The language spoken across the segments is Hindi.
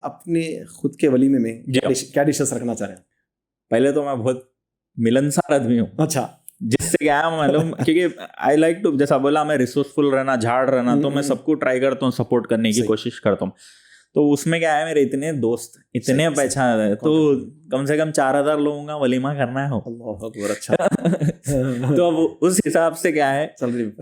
अपने खुद के वलीमे में क्या डिशेस रखना चाह रहे हैं? पहले तो मैं बहुत मिलनसार आदमी हूँ। अच्छा, जिससे क्या है मालूम, क्योंकि आई लाइक टू, जैसा बोला, मैं रिसोर्सफुल रहना, झाड़ रहना, तो मैं सबको ट्राई करता हूँ, सपोर्ट करने की कोशिश करता हूँ। तो उसमें क्या है, मेरे इतने दोस्त, इतने पहचान है, तो कम से कम 4000 लोगों का वलीमा करना है। अल्लाह अकबर। अच्छा तो अब उस हिसाब से क्या है,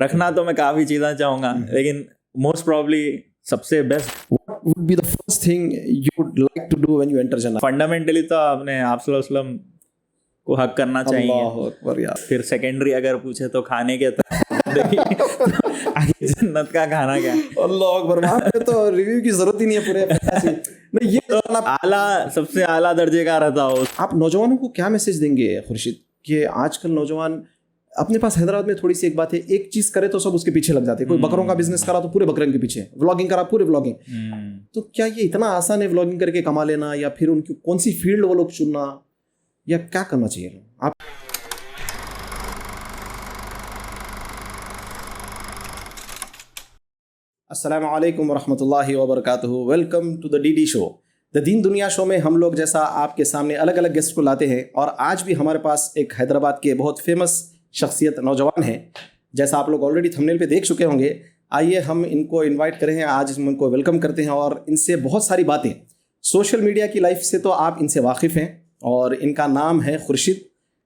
रखना तो मैं काफी चीजें चाहूंगा, लेकिन मोस्ट प्रॉब्ली सबसे best What would be the first thing you would like to do when you enter Jannah? Fundamentally तो आपने आप सल्लल्लाहु अलैहि वसल्लम को हक करना चाहिए। अल्लाह अकबर यार। फिर सेकेंडरी अगर पूछे तो खाने के तो आगे जन्नत का खाना क्या? अल्लाह अकबर। वहाँ पे तो रिव्यू की जरूरत ही नहीं है पूरे नहीं, ये तो आला, सबसे आला दर्जे का रहता हो। आप नौजवानों को क्या मैसेज देंगे खुर्शीद, कि आजकल नौजवान अपने पास हैदराबाद में थोड़ी सी एक बात है, एक चीज करे तो सब उसके पीछे लग जाते हैं। कोई बकरों का बिजनेस करा तो पूरे बकरों के पीछे, व्लॉगिंग करा पूरे व्लॉगिंग। तो क्या ये इतना आसान है व्लॉगिंग करके कमा लेना, या फिर उनकी कौन सी फील्ड वो लोग चुनना, या क्या करना चाहिए आप? अस्सलामु अलैकुम वरहमतुल्लाहि वबरकातुहू। Welcome to the DD show, the Deen Duniya show में हम लोग जैसा आपके सामने अलग अलग गेस्ट को लाते हैं, और आज भी हमारे पास एक हैदराबाद के बहुत फेमस शख्सियत नौजवान हैं, जैसा आप लोग ऑलरेडी थंबनेल पे देख चुके होंगे। आइए हम इनको इनवाइट करें, आज हम इनको वेलकम करते हैं और इनसे बहुत सारी बातें, सोशल मीडिया की लाइफ से तो आप इनसे वाकिफ़ हैं, और इनका नाम है खुर्शीद,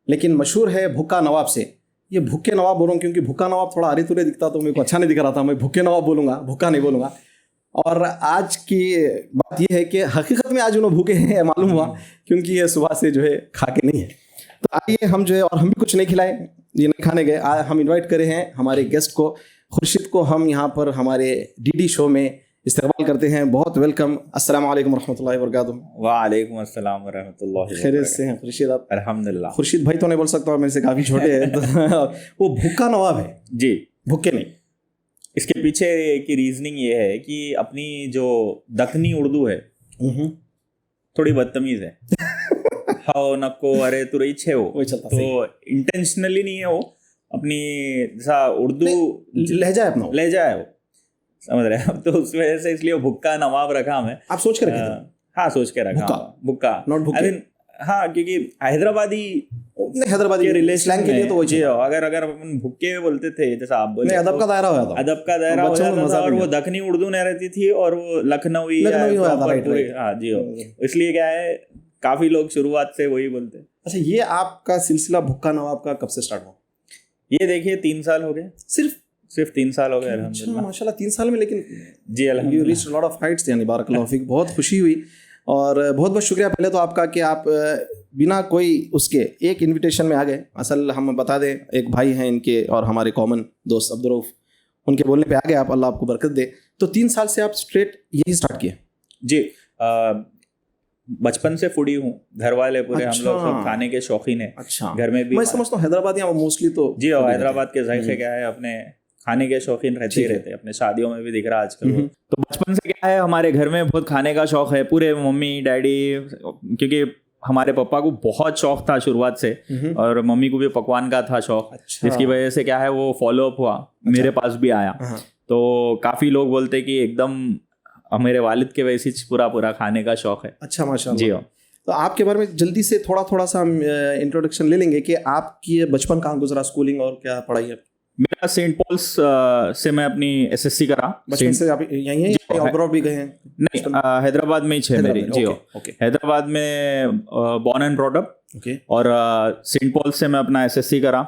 लेकिन मशहूर है भुक्का नवाब से। ये भुक्के नवाब बोल रहा हूँ क्योंकि भुक्का नवाब थोड़ा अरे तुरे दिखता तो मेरे को अच्छा नहीं दिख रहा था, मैं भुक्के नवाब बोलूँगा, भुक्का नहीं बोलूँगा। और आज की बात ये है कि हकीकत में आज उन्होंने भूखे हैं मालूम हुआ, क्योंकि ये सुबह से जो है खा के नहीं है। तो आइए हम जो है, और हम भी कुछ नहीं खिलाए, ये नहीं खाने गए, हम इनवाइट करे हैं हमारे गेस्ट को, खुर्शीद को हम यहाँ पर हमारे डीडी शो में इस्तेमाल करते हैं। बहुत वेलकम। अस्सलाम वालेकुम रहमतुल्लाहि व बरकातुहू। वालेकुम अस्सलाम रहमतुल्लाहि। खैरियत से हैं खुर्शीद आप? अल्हम्दुलिल्लाह। खुर्शीद भाई तो नहीं बोल सकता, मेरे से काफ़ी छोटे हैं। तो वो भुक्का नवाब है जी, भुक्के नहीं। इसके पीछे की रीजनिंग ये है कि अपनी जो दक्कनी उर्दू है थोड़ी बदतमीज है। हाओ नको अरे तुरई छे हो, तो इंटेंशनली नहीं है वो, अपनी जैसा उर्दू लहजा है अपना, लहजा है वो, समझ रहे हैं आप? तो उस वजह से इसलिए भुक्का नवाब रखा हमें। आप सोच के रखे थे? हाँ, सोच के रखा भुक्का, नॉट भुक्के। हाँ, क्योंकि हैदराबादी के रिलेशन के लिए तो वो जी, अगर अपन भुक्के बोलते थे, जैसा आप बोले, अदब का दायरा हो जाता, अदब का दायरा हो जाता था, और वो दक्कनी उर्दू नहीं रहती थी, और वो लखनवी हो जाता है। हाँ जी, इसलिए क्या है, काफी लोग शुरुआत से वही बोलते हैं। अच्छा, ये आपका सिलसिला भुक्का नवाब का कब से स्टार्ट हुआ? ये देखिए 3 साल हो गए, सिर्फ 3 साल हो गए। अल्हम्दुलिल्लाह, माशाल्लाह 3 साल में, लेकिन जी अल्हम्दुलिल्लाह, you reached lot of Heights, यानी बारकल्लाहु फीक। बहुत खुशी हुई, और बहुत बहुत शुक्रिया पहले तो आपका कि आप बिना कोई उसके एक इनविटेशन में आ गए। असल हम बता दें, एक भाई हैं इनके और हमारे कॉमन दोस्त अब्दुर्रऊफ, उनके बोलने पे आ गए आप, अल्लाह आपको बरकत दे। तो 3 साल से आप स्ट्रेट यही स्टार्ट किए? जी, बचपन से फूडी हूँ, घर वाले पूरे हम लोग सब खाने के शौकीन है। अच्छा, घर में भी मैं समझता हूँ हैदराबाद मोस्टली तो जी, हैदराबाद के जायके क्या है, अपने खाने के शौकीन रहते ही रहते, अपने शादियों में भी दिख रहा आजकल। तो बचपन से क्या है, हमारे घर में बहुत खाने का शौक है, पूरे मम्मी डैडी, क्योंकि हमारे पापा को बहुत शौक था शुरुआत से, और मम्मी को भी पकवान का था शौक। अच्छा। जिसकी वजह से क्या है, वो फॉलो अप हुआ, मेरे पास भी आया। तो काफी लोग बोलते कि एकदम मेरे वालिद के वैसे पूरा खाने का शौक है। अच्छा, माशाल्लाह जी। तो आपके बारे में जल्दी से थोड़ा सा हम इंट्रोडक्शन ले लेंगे कि आपकी बचपन कहाँ गुजरा, स्कूलिंग और क्या पढ़ाई है? मेरा सेंट पॉल्स से मैं अपनी एसएससी करा। बचपन से आप यहीं हैं या अब्रॉड भी गए हैं? नहीं, हैदराबाद में ही है मेरी। जी, हैदराबाद में बॉर्न एंड ब्रॉट अप। और सेंट पॉल्स से मैं अपना एसएससी करा,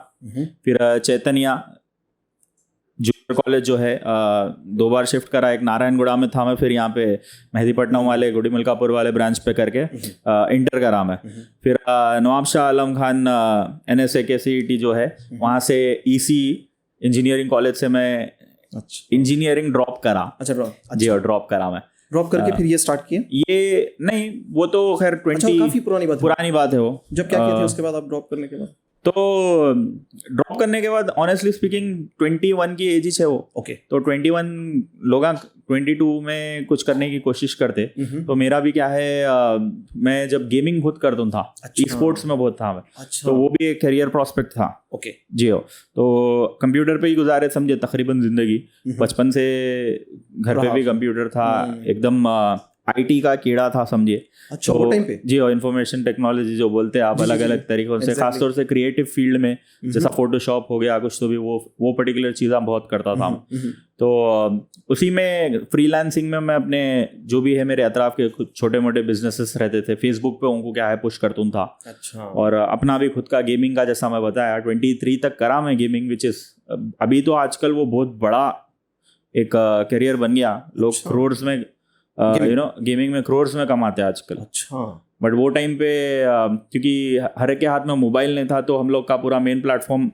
फिर चैतन्या जूनियर कॉलेज जो है 2 बार शिफ्ट करा, एक नारायणगुड़ा में था मैं, फिर यहाँ पे मेहदीपट्टनम वाले गुड़ी मिल्कापुर वाले ब्रांच पे करके इंटर करा मैं। फिर नवाब शाह आलम खान NSAKCET जो है, वहाँ से EC इंजीनियरिंग कॉलेज से मैं इंजीनियरिंग ड्रॉप करा। अच्छा, जी, और ड्रॉप करा मैं। ड्रॉप करके फिर ये स्टार्ट किया? ये नहीं, वो तो खैर 20 काफी पुरानी बात है वो। जब क्या किया था उसके बाद, आप ड्रॉप करने के बाद? तो ड्रॉप करने के बाद ऑनेस्टली स्पीकिंग 21 की एज ही है वो। तो 21 लोग 22 में कुछ करने की कोशिश करते। तो मेरा भी क्या है, मैं जब गेमिंग बहुत करता था, ई स्पोर्ट्स में बहुत था मैं। तो वो भी एक करियर प्रॉस्पेक्ट था। जी हो, तो कंप्यूटर पे ही गुजारे समझे तकरीबन जिंदगी। बचपन से घर पे भी कंप्यूटर था, एकदम आईटी का कीड़ा था समझिए। अच्छा, वो टाइम पे जी, और इंफॉर्मेशन टेक्नोलॉजी जो बोलते हैं आप, अलग अलग तरीकों से, खासतौर से क्रिएटिव फील्ड में, जैसा फोटोशॉप हो गया कुछ, तो भी वो पर्टिकुलर चीज़ बहुत करता था। तो उसी में फ्रीलांसिंग में मैं अपने जो भी है मेरे अतराफ के कुछ छोटे मोटे बिजनेसेस रहते थे, फेसबुक पे उनको क्या है पुश करता था। अच्छा। और अपना भी खुद का गेमिंग का, जैसा मैं बताया 23 तक करा मैं गेमिंग, विच इज अभी तो आजकल वो बहुत बड़ा एक करियर बन गया। लोग क्रोर्स में गेमिंग में क्रोर्स में कमाते हैं आजकल। अच्छा। बट वो टाइम पे क्योंकि हर एक के हाथ में मोबाइल नहीं था, तो हम लोग का पूरा मेन प्लेटफॉर्म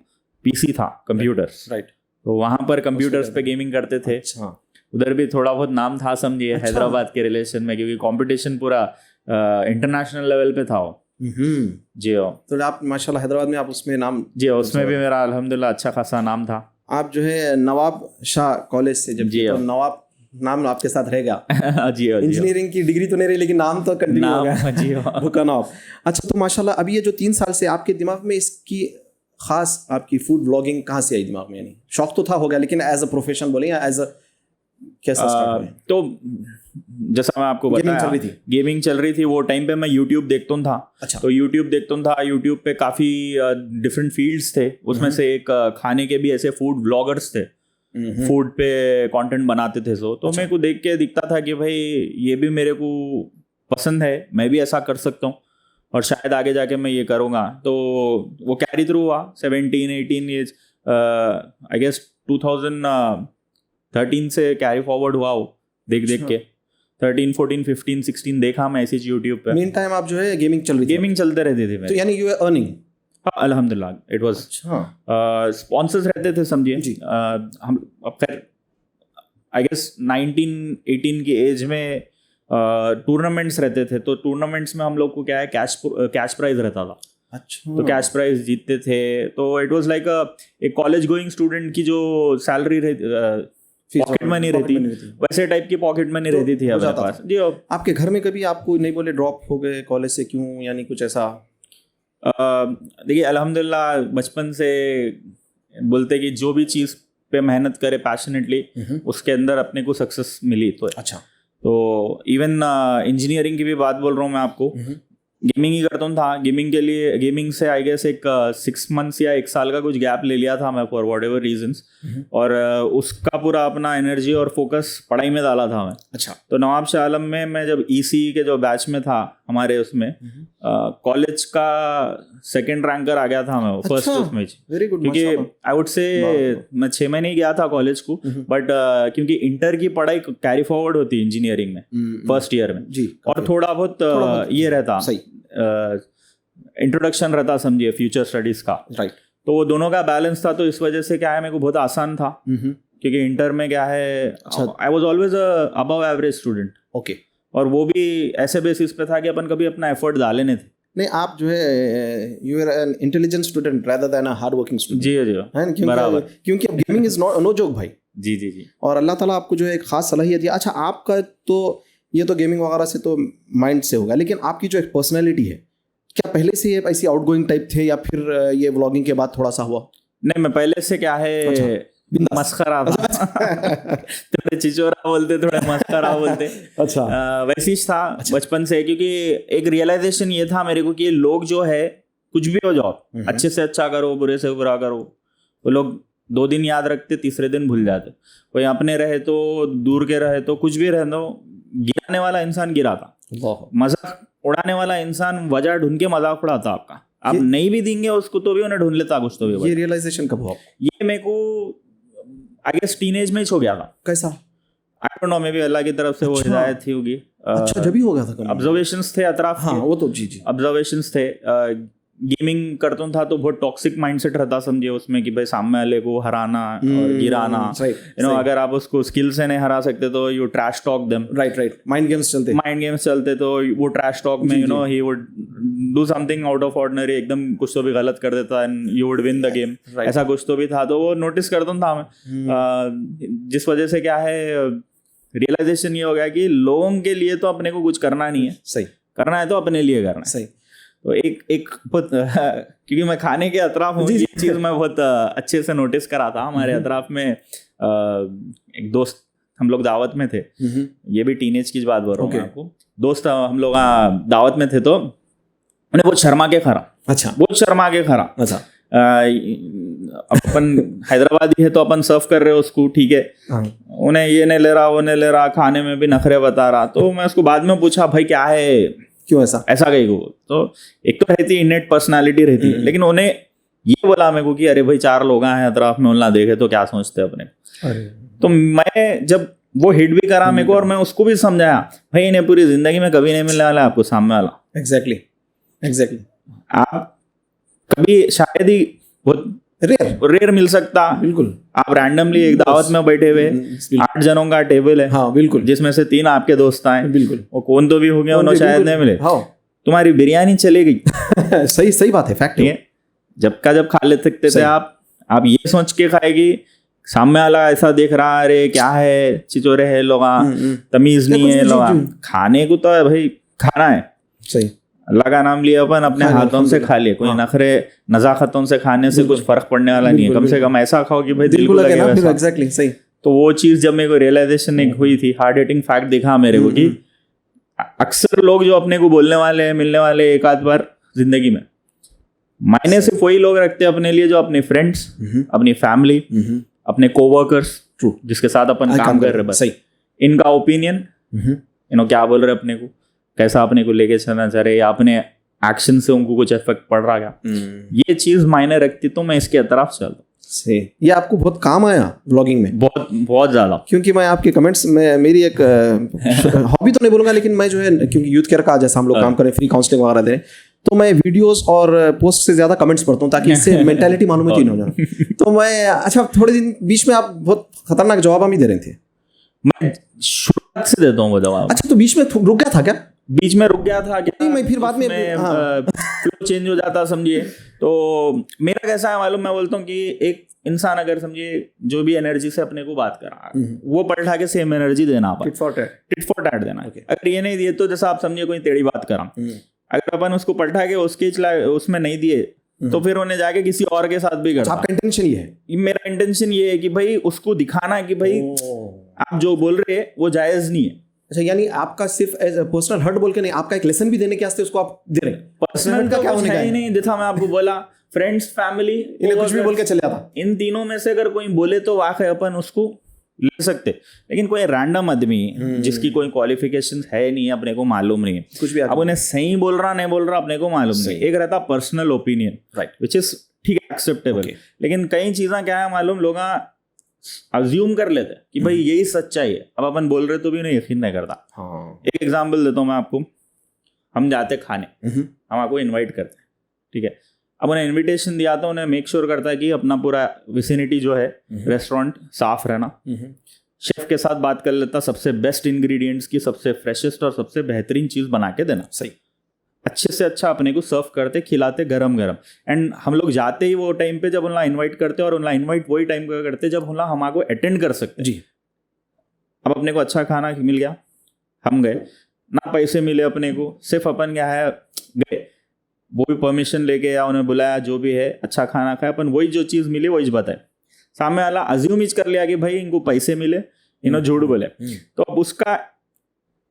पीसी था, कंप्यूटर्स। राइट। तो वहाँ पर कंप्यूटर्स पे गेमिंग करते थे। अच्छा। उधर भी थोड़ा बहुत नाम था समझिए। अच्छा। हैदराबाद के रिलेशन में, क्योंकि कंपटीशन पूरा इंटरनेशनल लेवल पे था वो। जी हो। तो आप माशाल्लाह हैदराबाद में आप उसमें नाम। जी, उसमें भी मेरा अल्हम्दुलिल्लाह अच्छा खासा नाम था। आप जो है नवाब शाह कॉलेज से जब, तो नवाब नाम आपके साथ रहेगा। जी, इंजीनियरिंग की डिग्री तो नहीं रही, लेकिन नाम तो कंटिन्यू हो गया। जी भूखा नवाब। अच्छा, तो माशाल्लाह अभी ये जो 3 साल से आपके दिमाग में इसकी खास आपकी फूड ब्लॉगिंग कहाँ से आई दिमाग में? यानी शौक तो था, हो गया, लेकिन एज अ प्रोफेशन बोले या एज अ कैसा स्टार्ट हुआ? तो जैसा मैं आपको बताया, गेमिंग चल रही थी वो टाइम पे मैं यूट्यूब देखता था। अच्छा। तो यूट्यूब देखता था, यूट्यूब पे काफ़ी डिफरेंट फील्ड्स थे, उसमें से एक खाने के भी ऐसे फूड ब्लॉगर्स थे, फूड पे कंटेंट बनाते थे। तो मेरे को देख के दिखता था कि भाई ये भी मेरे को पसंद है, मैं भी ऐसा कर सकता हूँ और शायद आगे जाके मैं ये करूँगा। तो वो कैरी थ्रू हुआ 17-18 ईयर्स, आई गेस 2013 से कैरी फॉरवर्ड हुआ वो देख के। 13, 14, 15, 16 देखा मैं ऐसी यूट्यूब पे। मीन टाइम आप जो है गेमिंग चल रही थी? गेमिंग चलते रहते थे। तो यानी यू आर अर्निंग? हाँ, अल्हम्दुलिल्लाह, इट वाज। स्पॉन्सर्स रहते थे समझिए। हम अब खैर आई गेस 19-18 की एज में टूर्नामेंट्स रहते थे, तो टूर्नामेंट्स में हम लोग को क्या है कैश प्राइज रहता था। अच्छा। तो कैश प्राइज जीतते थे। तो इट वाज लाइक एक कॉलेज गोइंग स्टूडेंट की जो सैलरी रहती, पॉकेट मनी रहती, वैसे टाइप की पॉकेट मनी रहती थी हमारे पास। जी। आपके घर में कभी आपको नहीं बोले ड्रॉप हो गए कॉलेज से, क्यों? यानी कुछ ऐसा? देखिए अल्हम्दुलिल्लाह बचपन से बोलते कि जो भी चीज़ पे मेहनत करे पैशनेटली, उसके अंदर अपने को सक्सेस मिली। तो अच्छा। तो इवन इंजीनियरिंग की भी बात बोल रहा हूँ मैं आपको, गेमिंग ही करता था। गेमिंग से आई गेस एक 6 मंथ्स या 1 साल का कुछ गैप ले लिया था मैं, फॉर वॉट एवर रीजन्स। और उसका पूरा अपना एनर्जी और फोकस पढ़ाई में डाला था मैं। अच्छा। तो नवाब शाह आलम में मैं जब EC के जो बैच में था हमारे, उसमें कॉलेज का 2nd रैंकर आ गया था मैं फर्स्ट उसमें। Very good. क्योंकि आई वुड से मैं 6 महीने ही गया था कॉलेज को, बट क्योंकि इंटर की पढ़ाई कैरी फॉरवर्ड होती इंजीनियरिंग में फर्स्ट ईयर में जी, और थोड़ा बहुत ये रहता, इंट्रोडक्शन रहता समझिए फ्यूचर स्टडीज का। राइट। तो वो दोनों का बैलेंस था, तो इस वजह से क्या है मेरे को बहुत आसान था, क्योंकि इंटर में क्या है I was always above average student. Okay. और वो भी ऐसे बेसिस पे था कि अपन कभी अपना एफर्ट डाले नहीं थे। नहीं, आप जो है you are an intelligent student rather than a hard working student. जी, बराबर। क्योंकि अब गेमिंग इज नो जोक भाई। जी। और अल्लाह ताला आपको जो है एक खास सलाहियत दिया। अच्छा, आपका तो ये तो गेमिंग वगैरह से तो माइंड से होगा, लेकिन आपकी जो एक पर्सनैलिटी है, क्या पहले से ये ऐसी आउटगोइंग टाइप थे या फिर ये व्लॉगिंग के बाद थोड़ा सा हुआ? नहीं, मैं पहले से क्या है मस्खरा था। थोड़े चिचोरा बोलते, थोड़े मस्खरा बोलते। अच्छा। वैसे ही था बचपन से, क्योंकि एक रियलाइजेशन ये था मेरे को कि लोग जो है कुछ भी हो जाओ, अच्छे से अच्छा करो, बुरे से बुरा करो, वो लोग 2 दिन याद रखते, तीसरे दिन भूल जाते। कोई अपने रहे तो, दूर के रहे तो, कुछ भी रहे तो, गिराने वाला इंसान गिराता, मजाक उड़ाने वाला इंसान वजह ढूंढ के मजाक उड़ाता आपका। आप नहीं भी देंगे उसको तो भी उन्हें ढूंढ लेता कुछ तो भी। ये रियलाइजेशन कब हुआ? ये मेरे को आई गेस टीनेज में ही हो गया था। कैसा? I don't know, maybe अल्लाह की तरफ से वो हिदायत थी होगी। अच्छा, जब भी हो गया था। ऑब्जर्वेशंस थे अतराफ। हाँ, वो तो जी ऑब्जर्वेशंस थे। गेमिंग करता था तो बहुत टॉक्सिक माइंडसेट रहता समझिए उसमें, कि भाई सामने वाले को हराना और गिराना। अगर आप उसको स्किल से नहीं हरा सकते तो you trash talk them. Right. Mind games चलते तो वो ट्रैश टॉक में he would do something out of ordinary, एकदम कुछ तो भी गलत कर देता and you would win the game. ऐसा कुछ तो भी था, तो वो नोटिस करता था मैं। जिस वजह से क्या है रियलाइजेशन ये हो गया कि लोगों के लिए तो अपने को कुछ करना नहीं है, सही करना है तो अपने लिए करना है। सही। तो एक क्योंकि मैं खाने के अतराफ हूँ, ये चीज़ मैं बहुत अच्छे से नोटिस करा था। हमारे अतराफ में एक दोस्त हम लोग दावत में थे, ये भी टीनेज की बात बोल रहा हूँ मैं आपको। दोस्त हम लोग दावत में थे तो उन्हें बहुत शर्मा के खा रहा। अच्छा, बहुत शर्मा के खा रहा। अच्छा, अपन हैदराबादी है तो अपन सर्व कर रहे हो उसको, ठीक है, उन्हें ये नहीं ले रहा, वो नहीं ले रहा, खाने में भी नखरे बता रहा। तो मैं उसको बाद में पूछा भाई क्या है, क्यों ऐसा कहीं को। तो एक तो रहती है इनेट पर्सनालिटी रहती है, लेकिन उन्हें ये बोला मेरे को कि अरे भाई 4 लोग हैं अतराफ में, उन्हें देखे तो क्या सोचते अपने। तो मैं जब वो हिट भी करा मेरे को, और मैं उसको भी समझाया भाई इन्हें पूरी जिंदगी में कभी नहीं मिलने वाला आपको सामने वाला। एग्जैक्टली आप कभी शायद ही बहुत रेयर मिल सकता। बिल्कुल, आप रैंडमली एक दावत में बैठे हुए 8 जनों का टेबल है, हाँ बिल्कुल, जिसमें से 3 आपके दोस्त आए, बिल्कुल, वो कौन तो भी हो गया, उन्होंने शायद नहीं मिले, हाँ तुम्हारी बिरयानी चली गई। सही बात है, फैक्ट है। जब खा ले सकते थे आप ये सोच के खाएगी, सामने वाला ऐसा देख रहा अरे क्या है, चिचोरे है लोग, तमीज नहीं है लोग। खाने को तो भाई खाना है, सही, अल्लाह का नाम लिया अपन अपने हाथों से खा लिए, कोई नखरे नजाकतों से खाने से कुछ फर्क पड़ने वाला नहीं है। कम से कम ऐसा खाओ कि भाई दिल को लगे वैसा। एग्जैक्टली सही। तो वो चीज जब मेरे को रियलाइजेशन एक हुई थी, हार्ड हिटिंग फैक्ट दिखा मेरे को कि अक्सर लोग जो अपने को बोलने वाले हैं, मिलने वाले एक आध बार जिंदगी में, मायने सिर्फ वही लोग रखते हैं अपने लिए जो अपने फ्रेंड्स, अपनी फैमिली, अपने कोवर्कर्स, ट्रू, जिसके साथ अपन काम कर रहे हैं, बस इनका ओपिनियन, क्या बोल रहे अपने को, कैसा अपने को लेके चलना चाह रहे, या अपने एक्शन से उनको कुछ इफेक्ट पड़ रहा क्या, ये चीज मायने रखती। तो मैं इसके तरफ चलता। ये आपको बहुत काम आया व्लॉगिंग में, बहुत ज्यादा, क्योंकि मैं आपके कमेंट्स में, मेरी एक हॉबी तो नहीं बोलूंगा, लेकिन मैं जो है, क्योंकि यूथ केयर का जैसा हम लोग काम करें, फ्री काउंसलिंग वगैरह दे रहे, तो मैं वीडियोस और पोस्ट से ज्यादा कमेंट्स पढ़ता हूँ, ताकि इससे मेंटालिटी मालूम चेंज हो जाए। तो मैं, अच्छा, थोड़े दिन बीच में आप बहुत खतरनाक जवाब हम ही दे रहे थे। मैं शुरुआत से देता हूँ वो जवाब। अच्छा, तो बीच में रुक गया था क्या? बीच में रुक गया था क्या? नहीं, मैं फिर बाद में चेंज हो जाता, समझिए। तो मेरा कैसा है मालूम, मैं बोलता हूँ कि एक इंसान अगर समझिए जो भी एनर्जी से अपने को बात कर रहा है, वो पलटा के सेम एनर्जी देना, टिट फॉर टैट देना। अगर ये नहीं दिए तो जैसा आप समझिए कोई टेढ़ी बात करा, अगर अपन उसको पलटा के उसमें नहीं दिए तो फिर उन्हें जाके किसी और के साथ भी करता। आपका इंटेंशन ये है? मेरा इंटेंशन ये है कि भाई उसको दिखाना है कि भाई आप जो बोल रहे हैं वो जायज नहीं है। अच्छा, यानी आपका सिर्फ एज अ पर्सनल हर्ट बोल के नहीं, आपका एक लेसन भी देने के वास्ते उसको आप दे रहे हैं। पर्सनल का क्या होने का है नहीं, जैसा मैं आपको बोला, फ्रेंड्स, फैमिली, इन्हें कुछ भी बोल के चले जाता। इन तीनों में से अगर कोई बोले तो वाकई अपन उसको ले सकते, लेकिन कोई रैंडम आदमी जिसकी कोई क्वालिफिकेशन है नहीं, अपने को मालूम नहीं है कुछ भी, अब उन्हें सही बोल रहा नहीं बोल रहा अपने को मालूम नहीं। एक रहता personal opinion, right, which is ठीक है, एक्सेप्टेबल, लेकिन कई चीजें क्या है मालूम, लोग अज्यूम कर लेते हैं कि भाई यही सच्चाई है। अब अपन बोल रहे तो भी उन्हें यकीन नहीं करता। एक एग्जांपल देता हूँ मैं आपको। हम जाते खाने, हम आपको इनवाइट करते हैं, ठीक है। अब उन्हें इनविटेशन दिया तो उन्हें मेक श्योर करता है कि अपना पूरा विसिनिटी जो है रेस्टोरेंट साफ रहना, शेफ के साथ बात कर लेता, सबसे बेस्ट इंग्रेडिएंट्स की सबसे फ्रेशेस्ट और सबसे बेहतरीन चीज बना के देना, सही, अच्छे से अच्छा अपने को सर्व करते, खिलाते गरम गरम। एंड हम लोग जाते ही वो टाइम पे जब उन्हें इनवाइट करते, और उन्हें इनवाइट वही टाइम पे करते जब उन्हें हमारे अटेंड कर सकते जी। अब अपने को अच्छा खाना मिल गया, हम गए ना, पैसे मिले अपने को, सिर्फ अपन क्या है गए, वो भी परमिशन लेके या उन्हें बुलाया, जो भी है अच्छा खाना खाया, अपन वही जो चीज़ मिली वही बताए, सामने वाला अज्यूम कर लिया कि भाई इनको पैसे मिले, इन्होंने झूठ बोले, तो अब उसका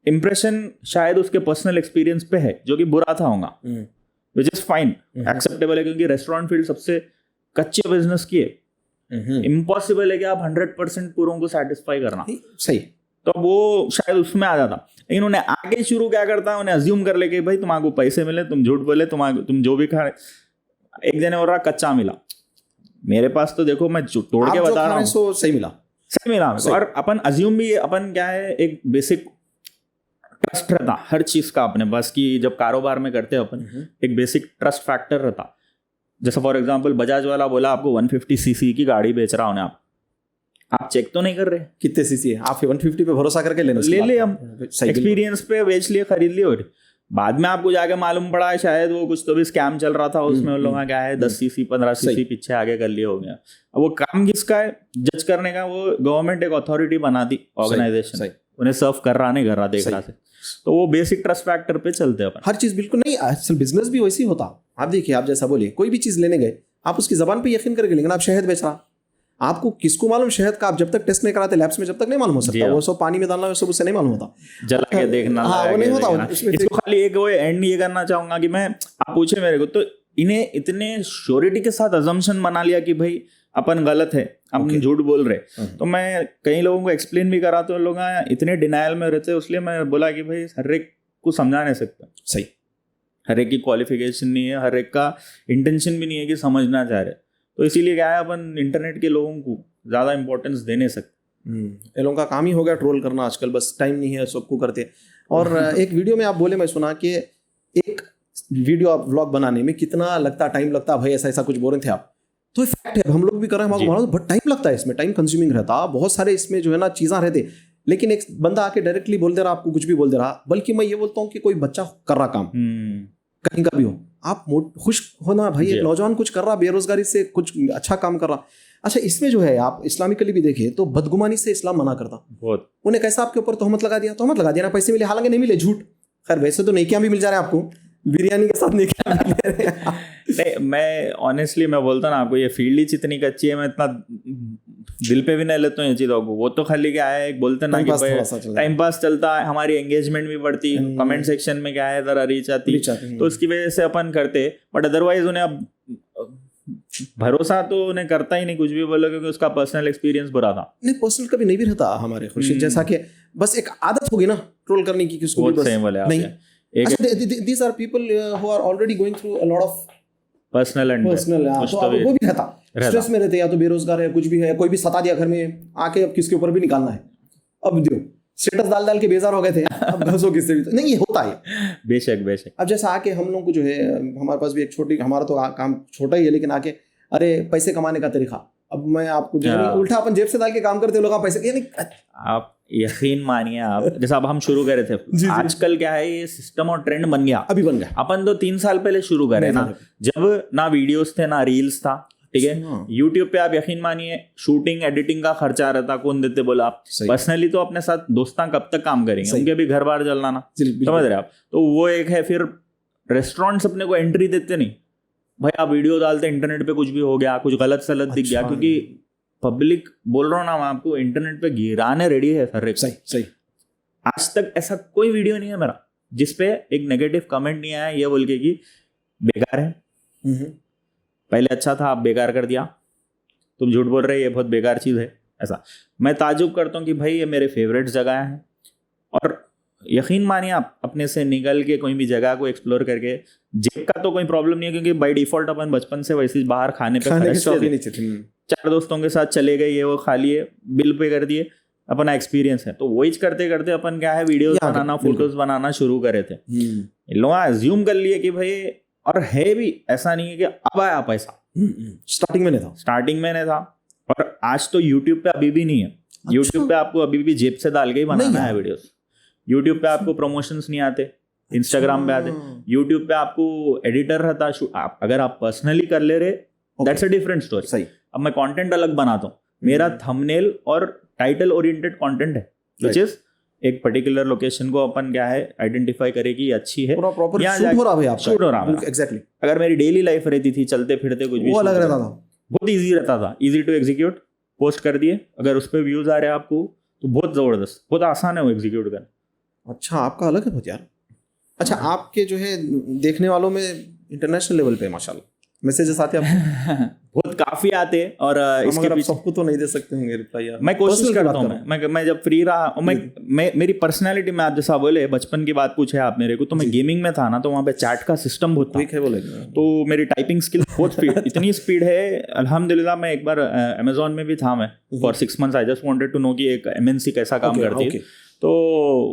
इंप्रेशन शायद उसके पर्सनल एक्सपीरियंस पे है जो कि बुरा था होगा, विच इज फाइन, एक्सेप्टेबल है, क्योंकि रेस्टोरेंट फील्ड सबसे कच्चे बिजनेस की है, इम्पॉसिबल है कि आप 100% पूरों को सेटिस्फाई करना, सही, तो वो शायद उसमें आ जाता। लेकिन उन्हें आगे शुरू क्या करता है, उन्हें अज्यूम कर ले कि भाई तुम्हारे पैसे मिले, तुम झूठ बोले, तुम जो भी खा, एक जने हो रहा कच्चा मिला, मेरे पास तो देखो मैं तोड़ के बता रहा हूँ, सही मिला। और अपन अज्यूम भी, अपन क्या है, एक बेसिक ट्रस्ट रहता हर चीज का अपने पास, कि जब कारोबार में करते हैं अपन, एक बेसिक ट्रस्ट फैक्टर रहता। जैसे फॉर एग्जांपल बजाज वाला बोला आपको 150 सीसी की गाड़ी बेच रहा हूं, आप चेक तो नहीं कर रहे कितने सीसी है, आप 150 पे भरोसा करके ले ले हम एक्सपीरियंस पे बेच लिए, खरीद लिए, और बाद में आपको जाके मालूम पड़ा है शायद वो कुछ तो भी स्कैम चल रहा था उसमें, उन लोगों का क्या है 10 सीसी 15 सीसी पीछे आगे कर लिए, हो गया। अब वो काम किसका है जज करने का, वो गवर्नमेंट एक अथॉरिटी बना दी, ऑर्गेनाइजेशन, उन्हें सर्व कर रहा नहीं कर रहा देख रहा से, तो वो बेसिक ट्रस्ट फैक्टर पे चलते हैं हर चीज। बिल्कुल नहीं, असल बिजनेस भी वैसे ही होता। आप देखिए, आप जैसा बोलिए, कोई भी चीज लेने गए, आप उसकी जबान पे यकीन करके लेंगे, आप शहद बेच रहा, आपको किसको मालूम शहद का, आप जब तक टेस्ट नहीं कराते लैब्स में जब तक नहीं मालूम हो सकता, वो सब पानी में डालना है सब उससे नहीं मालूम होता, जला के देखना, हाँ वो नहीं होता। इसको खाली एक वो एंड ये करना चाहूंगा कि मैं, आप पूछे मेरे को तो इन्हें इतने श्योरिटी के साथ अजम्पशन बना लिया कि भाई अपन गलत है, अपन झूठ बोल रहे। तो मैं कई लोगों को एक्सप्लेन भी करा तो लोग इतने डिनायल में रहते, इसलिए मैं बोला कि भाई हर एक को समझा नहीं सकता, सही, हर एक की क्वालिफिकेशन नहीं है, हर एक का इंटेंशन भी नहीं है कि समझना चाह रहे। तो इसीलिए क्या है, अपन इंटरनेट के लोगों को ज़्यादा इंपॉर्टेंस दे नहीं सकते। ये लोगों का काम ही हो गया ट्रोल करना आजकल, बस टाइम नहीं है सबको करते। और एक वीडियो में आप बोले, मैं सुना कि एक वीडियो आप व्लॉग बनाने में कितना लगता, टाइम लगता भाई, ऐसा ऐसा कुछ बोल रहे थे आप, तो फैक्ट है, हम लोग भी कर रहे हैं, बट टाइम लगता है इसमें, टाइम कंज्यूमिंग रहता, बहुत सारे इसमें जो है ना चीज़ें रहते। लेकिन एक बंदा आके डायरेक्टली बोल दे रहा, आपको कुछ भी बोल दे रहा, बल्कि मैं ये बोलता हूँ कि कोई बच्चा कर रहा काम कहीं का भी हो, आप खुश होना भाई, एक नौजवान कुछ कर रहा, बेरोजगारी से कुछ अच्छा काम कर रहा। अच्छा, इसमें जो है आप इस्लामिकली भी देखें तो बदगुमानी से इस्लाम मना करता बहुत। उन्हें कैसा आपके ऊपर तोहमत लगा दिया ना, पैसे मिले, हालांकि नहीं मिले, झूठ, खैर वैसे तो नेकियां भी मिल जा रहे हैं आपको, बिरयानी के साथ नेकियां नहीं, मैं ऑनेस्टली मैं बोलता ना आपको, ये फील्ड ही इतनी कच्ची है, मैं इतना दिल पे भी नहीं लेता हूँ ये चीज़ों को। वो तो खाली क्या है, एक बोलते ना कि टाइम पास चलता है, हमारी एंगेजमेंट भी बढ़ती, कमेंट सेक्शन में क्या है जरा रीच आती, तो उसकी वजह से अपन करते। बट अदरवाइज उन्हें अब भरोसा तो उन्हें करता ही नहीं कुछ भी बोलो, क्योंकि उसका पर्सनल एक्सपीरियंस बुरा था। नहीं, पर्सनल कभी नहीं भी रहता हमारे खुर्शीद, जैसा कि बस एक आदत होगी ना ट्रोल करने की, किसको भी बस नहीं। These are people who are already going through a lot of personal तो अब वो भी रहता, स्ट्रेस में रहते, या तो बेरोजगार है, कुछ भी है, कोई भी सता दिया घर में आके, अब किसके ऊपर भी निकालना है, अब दो स्टेटस डाल के बेजार हो गए थे, अब घसो किससे भी, तो नहीं, ये होता है बेशक। अब जैसा आके हम लोग को जो है, हमारे पास भी एक छोटी, हमारा तो काम छोटा ही है, लेकिन आके अरे पैसे कमाने का तरीका, अब मैं आपको जो उल्टा अपन जेब से डाल के काम करते लोग पैसे, यानी आप यकीन मानिए, आप जैसा अब हम शुरू करे थे, आजकल क्या है, ये सिस्टम और ट्रेंड बन गया, अभी बन गया। अपन तो 3 साल पहले शुरू करे ना, जब ना वीडियोस थे ना रील्स था, ठीक है। यूट्यूब पे आप यकीन मानिए शूटिंग एडिटिंग का खर्चा रहता, कौन देते बोला आप, पर्सनली तो अपने साथ दोस्तां कब तक काम करेंगे, उनके भी घर बार चलना ना, समझ रहे आप। तो वो एक है, फिर रेस्टोरेंट्स अपने को एंट्री देते नहीं भाई, आप वीडियो डालते इंटरनेट पे, कुछ भी हो गया, कुछ गलत सलत दिख गया, क्योंकि पब्लिक, बोल रहा हूँ ना मैं आपको, इंटरनेट पे गिराने रेडी है हर एक। सही। आज तक ऐसा कोई वीडियो नहीं है मेरा जिसपे एक नेगेटिव कमेंट नहीं आया ये बोल के कि बेकार है, पहले अच्छा था, आप बेकार कर दिया, तुम झूठ बोल रहे, ये बहुत बेकार चीज़ है। ऐसा मैं ताजुब करता हूँ कि भाई ये मेरे फेवरेट जगह है, और यकीन मानिए आप अपने से निकल के कोई भी जगह को एक्सप्लोर करके, जेब का तो कोई प्रॉब्लम नहीं है, क्योंकि बाय डिफॉल्ट अपन बचपन से वैसे बाहर खाने पे खर्च, 4 दोस्तों के साथ चले गए, ये वो खा लिए, बिल पे कर दिए, अपना एक्सपीरियंस है। तो वही करते करते अपन क्या है, वीडियोस बनाना, फोटोज बनाना शुरू करे थे। लोग अज्यूम कर लिए कि भाई, और है भी ऐसा नहीं है कि अब आया पैसा, स्टार्टिंग में नहीं था, और आज तो यूट्यूब पे अभी भी नहीं है। यूट्यूब पे आपको अभी भी जेब से डाल के ही बनाना है वीडियोस। यूट्यूब पे आपको प्रमोशंस नहीं आते, इंस्टाग्राम पे आते। यूट्यूब पे आपको एडिटर रहता, अगर आप पर्सनली कर ले रहे, दैट्स अ डिफरेंट स्टोरी। सही। अब मैं कंटेंट अलग बनाता हूँ, मेरा थंबनेल और टाइटल ओरिएंटेड कंटेंट है, विच इज एक पर्टिकुलर लोकेशन को अपन क्या है आइडेंटिफाई करे कि अच्छी है, शूट हो रहा है एग्जैक्टली। अगर मेरी डेली लाइफ रहती थी, चलते फिरते कुछ भी, अलग रहता था, बहुत ईजी रहता था, ईजी टू एग्जीक्यूट, पोस्ट कर दिए, अगर उस पर व्यूज आ रहे हैं आपको तो बहुत जबरदस्त, बहुत आसान है वो एग्जीक्यूट करना। अच्छा, आपका अलग है बहुत यार। अच्छा, आपके जो है देखने वालों में इंटरनेशनल लेवल पे माशाल्लाह मैसेजेस आते हैं बहुत काफी आते हैं, और इसके पीछे सबको तो नहीं दे सकते होंगे रिप्लाई यार, मैं कोशिश करता हूँ। मैं जब फ्री रहा, मैं मेरी पर्सनैलिटी में, आप जैसा बोले बचपन की बात पूछे आप मेरे को, तो मैं गेमिंग में था ना, तो वहाँ पे चैट का सिस्टम बहुत था, तो मेरी टाइपिंग स्किल बहुत इतनी स्पीड है अल्हम्दुलिल्लाह। मैं एक बार अमेजोन में भी था मैं for 6 months, I just wanted to know कि एक MNC कैसा काम करती है, तो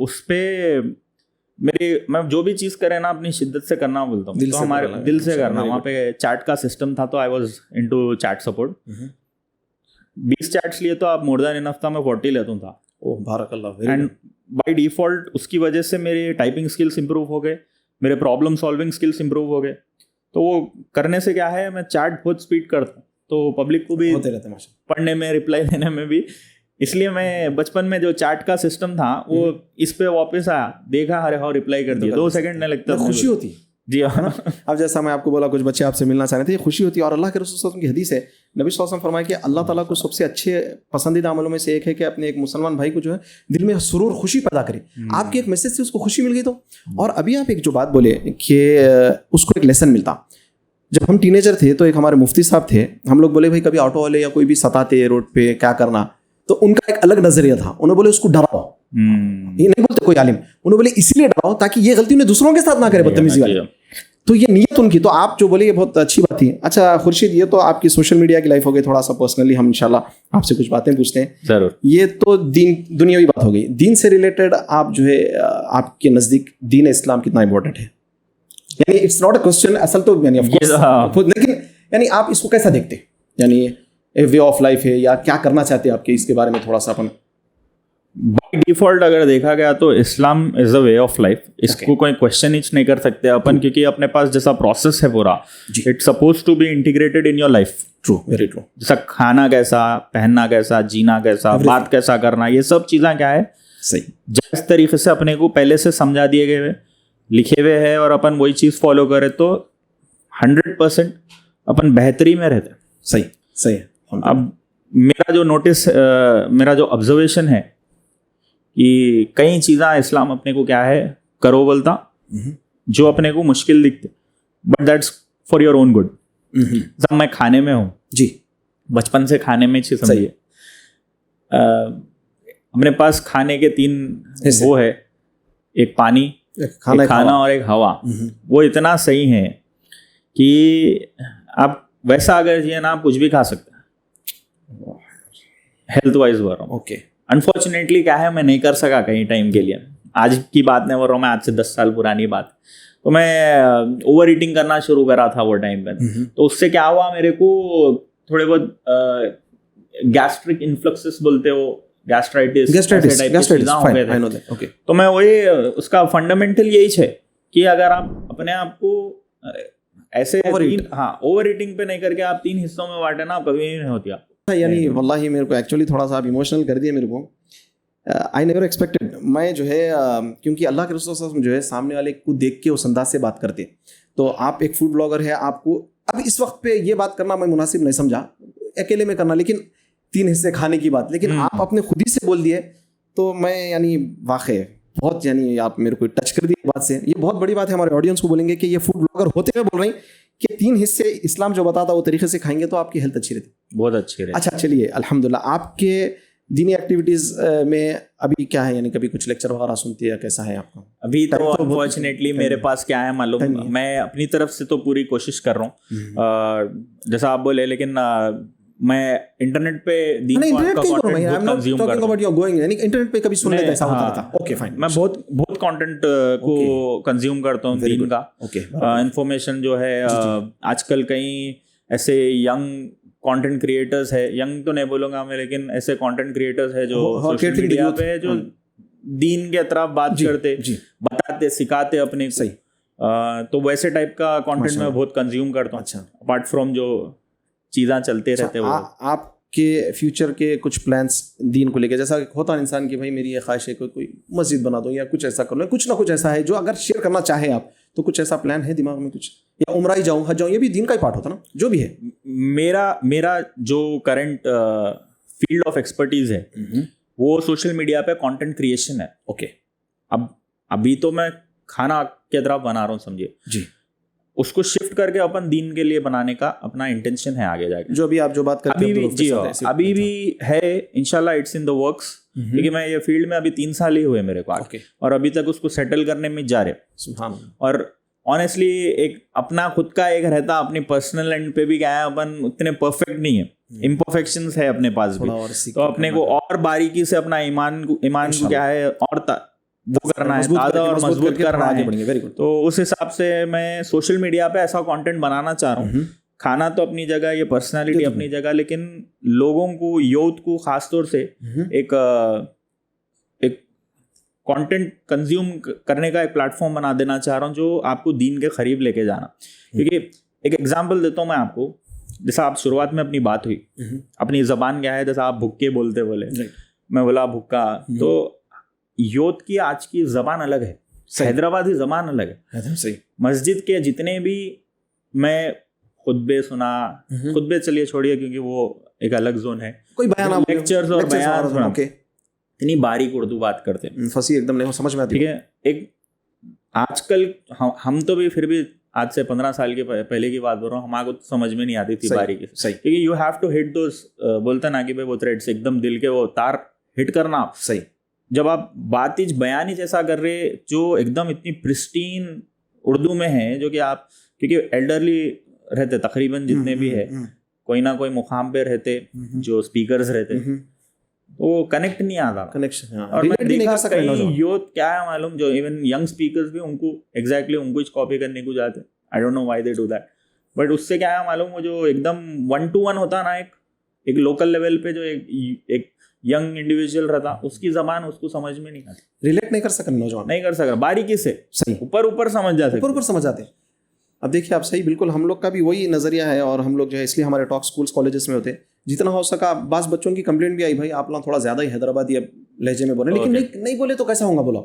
उस पर मैं जो भी चीज़ करे ना अपनी शिद्दत से करना बोलता हूँ, तो हमारे दिल से करना। वहाँ पे चैट का सिस्टम था, तो I was into chat support. 20 chats लिए तो आप मोर देन इनफ था, मैं 40 लेता था। ओह बारकल्लाह। एंड बाय डिफॉल्ट उसकी वजह से मेरे टाइपिंग स्किल्स इंप्रूव हो गए, मेरे प्रॉब्लम सॉल्विंग स्किल्स इंप्रूव हो गए। तो वो करने से क्या है, मैं चैट बहुत स्पीड करता हूँ, तो पब्लिक को भी पढ़ने में, रिप्लाई देने में भी। इसलिए मैं बचपन में जो चैट का सिस्टम था वो इस पे वापस आया, देखा, अरे हाँ रिप्लाई कर दिया, 2 सेकंड नहीं लगता, खुशी होती। जी हाँ। अब जैसा मैं आपको बोला कुछ बच्चे आपसे मिलना चाह रहे थे, ये खुशी होती है। और अल्लाह के रसूल सल्लल्लाहु अलैहि वसल्लम की हदीस है, नबी सल्लल्लाहु अलैहि वसल्लम फरमाया कि अल्लाह ताला को सबसे अच्छे पसंदीदा अमलों में से एक है कि अपने एक मुसलमान भाई को जो है दिल में सुरूर खुशी पैदा करे। आपके एक मैसेज से उसको खुशी मिल गई तो। और अभी आप एक जो बात बोले कि उसको एक लेसन मिलता। जब हम टीनेजर थे तो एक हमारे मुफ्ती साहब थे, हम लोग बोले भाई कभी ऑटो वाले या कोई भी सताते रोड पे क्या करना, तो उनका एक अलग नजरिया था। उन्होंने बोले उसको डराओ, ये नहीं बोलते कोई आलिम, उन्होंने बोले इसलिए डराओ ताकि ये गलती उन्हें दूसरों के साथ ना करे, बदतमीजी वाली। तो ये नीयत उनकी, तो आप जो बोले ये बहुत अच्छी बात थी। अच्छा खुर्शीद, ये तो आपकी सोशल मीडिया की लाइफ हो गई, थोड़ा सा पर्सनली हम इंशाल्लाह आपसे कुछ बातें पूछते हैं जरूर। ये तो दीन दुनियावी बात हो गई। दीन से रिलेटेड आप जो है आपके नज़दीक दीन इस्लाम कितना इंपॉर्टेंट है? यानी इट्स नॉट अ क्वेश्चन, असल तो यानी ऑफ कोर्स, लेकिन यानी आप इसको कैसा देखते हैं? यानी वे ऑफ लाइफ है या क्या करना चाहते हैं आपके, इसके बारे में थोड़ा सा अपन। बाय डिफॉल्ट अगर देखा गया तो Islam is a way of life, इसको कोई क्वेश्चन ही नहीं कर सकते अपन, क्योंकि अपने पास जैसा प्रोसेस है पूरा, it's suppose to be integrated in your life. True, very true. जैसा खाना कैसा, पहनना कैसा, जीना कैसा, बात कैसा करना, ये सब चीज़ें क्या है सही जिस तरीके से अपने को पहले से समझा दिए गए लिखे हुए हैं और अपन वही चीज़ फॉलो करें तो 100% अपन बेहतरी में रहते हैं। सही सही है। अब मेरा जो नोटिस, मेरा जो ऑब्जर्वेशन है कि कई चीज़ें इस्लाम अपने को क्या है करो बोलता, जो अपने को मुश्किल दिखते, but that's for your own good. जब मैं खाने में हूँ जी, बचपन से खाने में अच्छी समझिए, अपने पास खाने के 3 वो है, एक पानी, एक खाना और एक हवा। वो इतना सही है कि आप वैसा अगर जिए ना, आप कुछ भी खा सकते हैं हेल्थ वाइज बोल रहा हूँ। ओके। अनफॉर्चुनेटली क्या है, मैं नहीं कर सका कहीं टाइम के लिए। आज की बात नहीं बोल रहा हूँ मैं, आज से 10 साल पुरानी बात। तो मैं ओवर ईटिंग करना शुरू करा था वो टाइम पे। तो उससे क्या हुआ, मेरे को थोड़े बहुत गैस्ट्रिक इन्फ्लक्सेस बोलते हो, गैस्ट्राइटिस हो गए थे। तो मैं वही, उसका फंडामेंटल यही है कि अगर आप अपने आप को ऐसे ओवर ईटिंग पे नहीं करके आप 3 हिस्सों में बांटे ना, आप कभी नहीं होती आप। यानी वल्लाही मेरे को एक्चुअली थोड़ा सा आप इमोशनल कर दिए मेरे को। I never expected. मैं जो है क्योंकि अल्लाह के रसूल सल्लल्लाहु अलैहि वसल्लम जो है सामने वाले को देख के उस अंदाज से बात करते, तो आप एक फूड ब्लॉगर है, आपको अब इस वक्त पे ये बात करना मैं मुनासिब नहीं समझा अकेले में करना, लेकिन 3 हिस्से खाने की बात, लेकिन आप अपने खुद ही से बोल दिए, तो मैं यानी वाकई बहुत, यानी आप मेरे को टच कर दिए बात से। ये बहुत बड़ी बात है, हमारे ऑडियंस को बोलेंगे कि ये फूड ब्लॉगर होते हुए बोल रहे हैं कि 3 हिस्से इस्लाम जो बताता वो तरीके से खाएंगे तो आपकी हेल्थ अच्छी रहती, बहुत अच्छी रहती। अच्छा चलिए अल्हम्दुलिल्लाह, आपके दीनी एक्टिविटीज़ में अभी क्या है, यानी कभी कुछ लेक्चर वगैरह सुनते हैं, कैसा है आपका? अभी तो अनफॉर्चुनेटली मेरे पास क्या है मालूम, मैं अपनी तरफ से तो पूरी कोशिश कर रहा हूँ जैसा आप बोले, लेकिन मैं इंटरनेट पे इंटरनेट पे कभी सुन लेता, ऐसा होता था। Okay fine. मैं बहुत कंटेंट को कंज्यूम करता हूँ दीन का। इंफॉर्मेशन जो है आजकल कई ऐसे यंग कंटेंट क्रिएटर्स है, यंग तो नहीं बोलूँगा मैं, लेकिन ऐसे कंटेंट क्रिएटर्स है जो सोशल मीडिया पे जो दीन के तरफ बात करते, बताते, सिखाते अपने सही, तो वैसे टाइप का कंटेंट मैं बहुत कंज्यूम करता हूँ। अच्छा, अपार्ट फ्रॉम जो चीज़ें चलते रहते वो। आपके फ्यूचर के कुछ प्लान्स दीन को लेके, जैसा होता है इंसान की भाई मेरी ये ख्वाहिश है कोई मस्जिद बना दो या कुछ ऐसा कर लो, कुछ ना कुछ ऐसा है जो अगर शेयर करना चाहे आप, तो कुछ ऐसा प्लान है दिमाग में कुछ, या उम्रा ही जाऊँ, हज जाऊँ, ये भी दीन का ही पार्ट होता ना, जो भी है। मेरा जो करंट फील्ड ऑफ एक्सपर्टीज है वो सोशल मीडिया पे कंटेंट क्रिएशन है। ओके। अब अभी तो मैं खाना के तरफ बना रहा हूँ, समझिए जी, उसको शिफ्ट करके अपन दीन के लिए बनाने का अपना इंटेंशन है आगे जाके। जो भी आप जो बात करते हैं अभी भी है, इंशाल्लाह इट्स इन द वर्क्स, क्योंकि मैं ये फील्ड में अभी 3 साल ही हुए मेरे को आके, और अभी तक उसको सेटल करने में जा रहे। और ऑनेस्टली एक अपना खुद का एक रहता, अपनी पर्सनल एंड पे भी क्या है, अपन उतने परफेक्ट नहीं है, इम्परफेक्शंस है अपने पास भी, तो अपने को और बारीकी से अपना ईमान को क्या है और वो करना है, ताज़ा और मजबूत करना है। तो उस हिसाब से मैं सोशल मीडिया पे ऐसा कंटेंट बनाना चाह रहा हूँ। खाना तो अपनी जगह, ये पर्सनालिटी अपनी जगह, लेकिन लोगों को, यूथ को खास तौर से एक कंटेंट कंज्यूम करने का एक प्लेटफॉर्म बना देना चाह रहा हूँ जो आपको दीन के करीब लेके जाना। क्योंकि एक एग्जांपल देता हूँ मैं आपको, जैसा आप शुरुआत में अपनी बात हुई, अपनी ज़बान क्या है, जैसा आप भुक्के बोले, मैं बोला भुक्का, तो यूथ की आज की ज़बान अलग है, हैदराबादी जबान अलग है। सही। मस्जिद के जितने भी मैं खुतबे सुना, खुतबे चलिए छोड़िए क्योंकि वो एक अलग जोन है, कोई बयान लेक्चर्स और बयान सुना, इतनी बारीक उर्दू बात करते हैं, फंसी एकदम नहीं समझ में आती। ठीक है। एक आजकल हम तो भी फिर भी आज से 15 साल के पहले की बात बोल रहा हूँ, हमारे को तो समझ में नहीं आती थी बारीकी से, क्योंकि यू हैव टू हिट दोस, बोलता ना कि भाई वो थ्रेड्स एकदम दिल के वो तार हिट करना। सही। जब आप बात ही बयान ही जैसा कर रहे जो एकदम इतनी प्रिस्टीन उर्दू में है, जो कि आप क्योंकि एल्डरली रहते तकरीबन जितने भी है, कोई ना कोई मुकाम पे रहते जो स्पीकर्स रहते, वो कनेक्ट नहीं आता कनेक्शन। और मैं देखा कई यूथ क्या है मालूम, जो इवन यंग स्पीकर्स भी उनको एग्जैक्टली उनको कॉपी करने को जाते, आई don't know why they do that, but उससे क्या है मालूम, वो जो एकदम 1-to-1 होता ना, एक लोकल लेवल पे जो एक यंग इंडिविजुअल रहता, उसकी जबान उसको समझ में नहीं आती, रिलेट नहीं कर सकते नौजवान, नहीं कर सक रहा बारीकी से। सही। ऊपर समझ जाते, ऊपर समझ जाते। अब देखिए आप सही, बिल्कुल हम लोग का भी वही नजरिया है, और हम लोग जो है इसलिए हमारे टॉक स्कूल्स कॉलेजेस में होते, जितना हो सका। बास बच्चों की कंप्लेंट भी आई, भाई आप लोग थोड़ा ज्यादा ही हैदराबादी लहजे में बोले, लेकिन नहीं बोले तो कैसा होगा, बोलो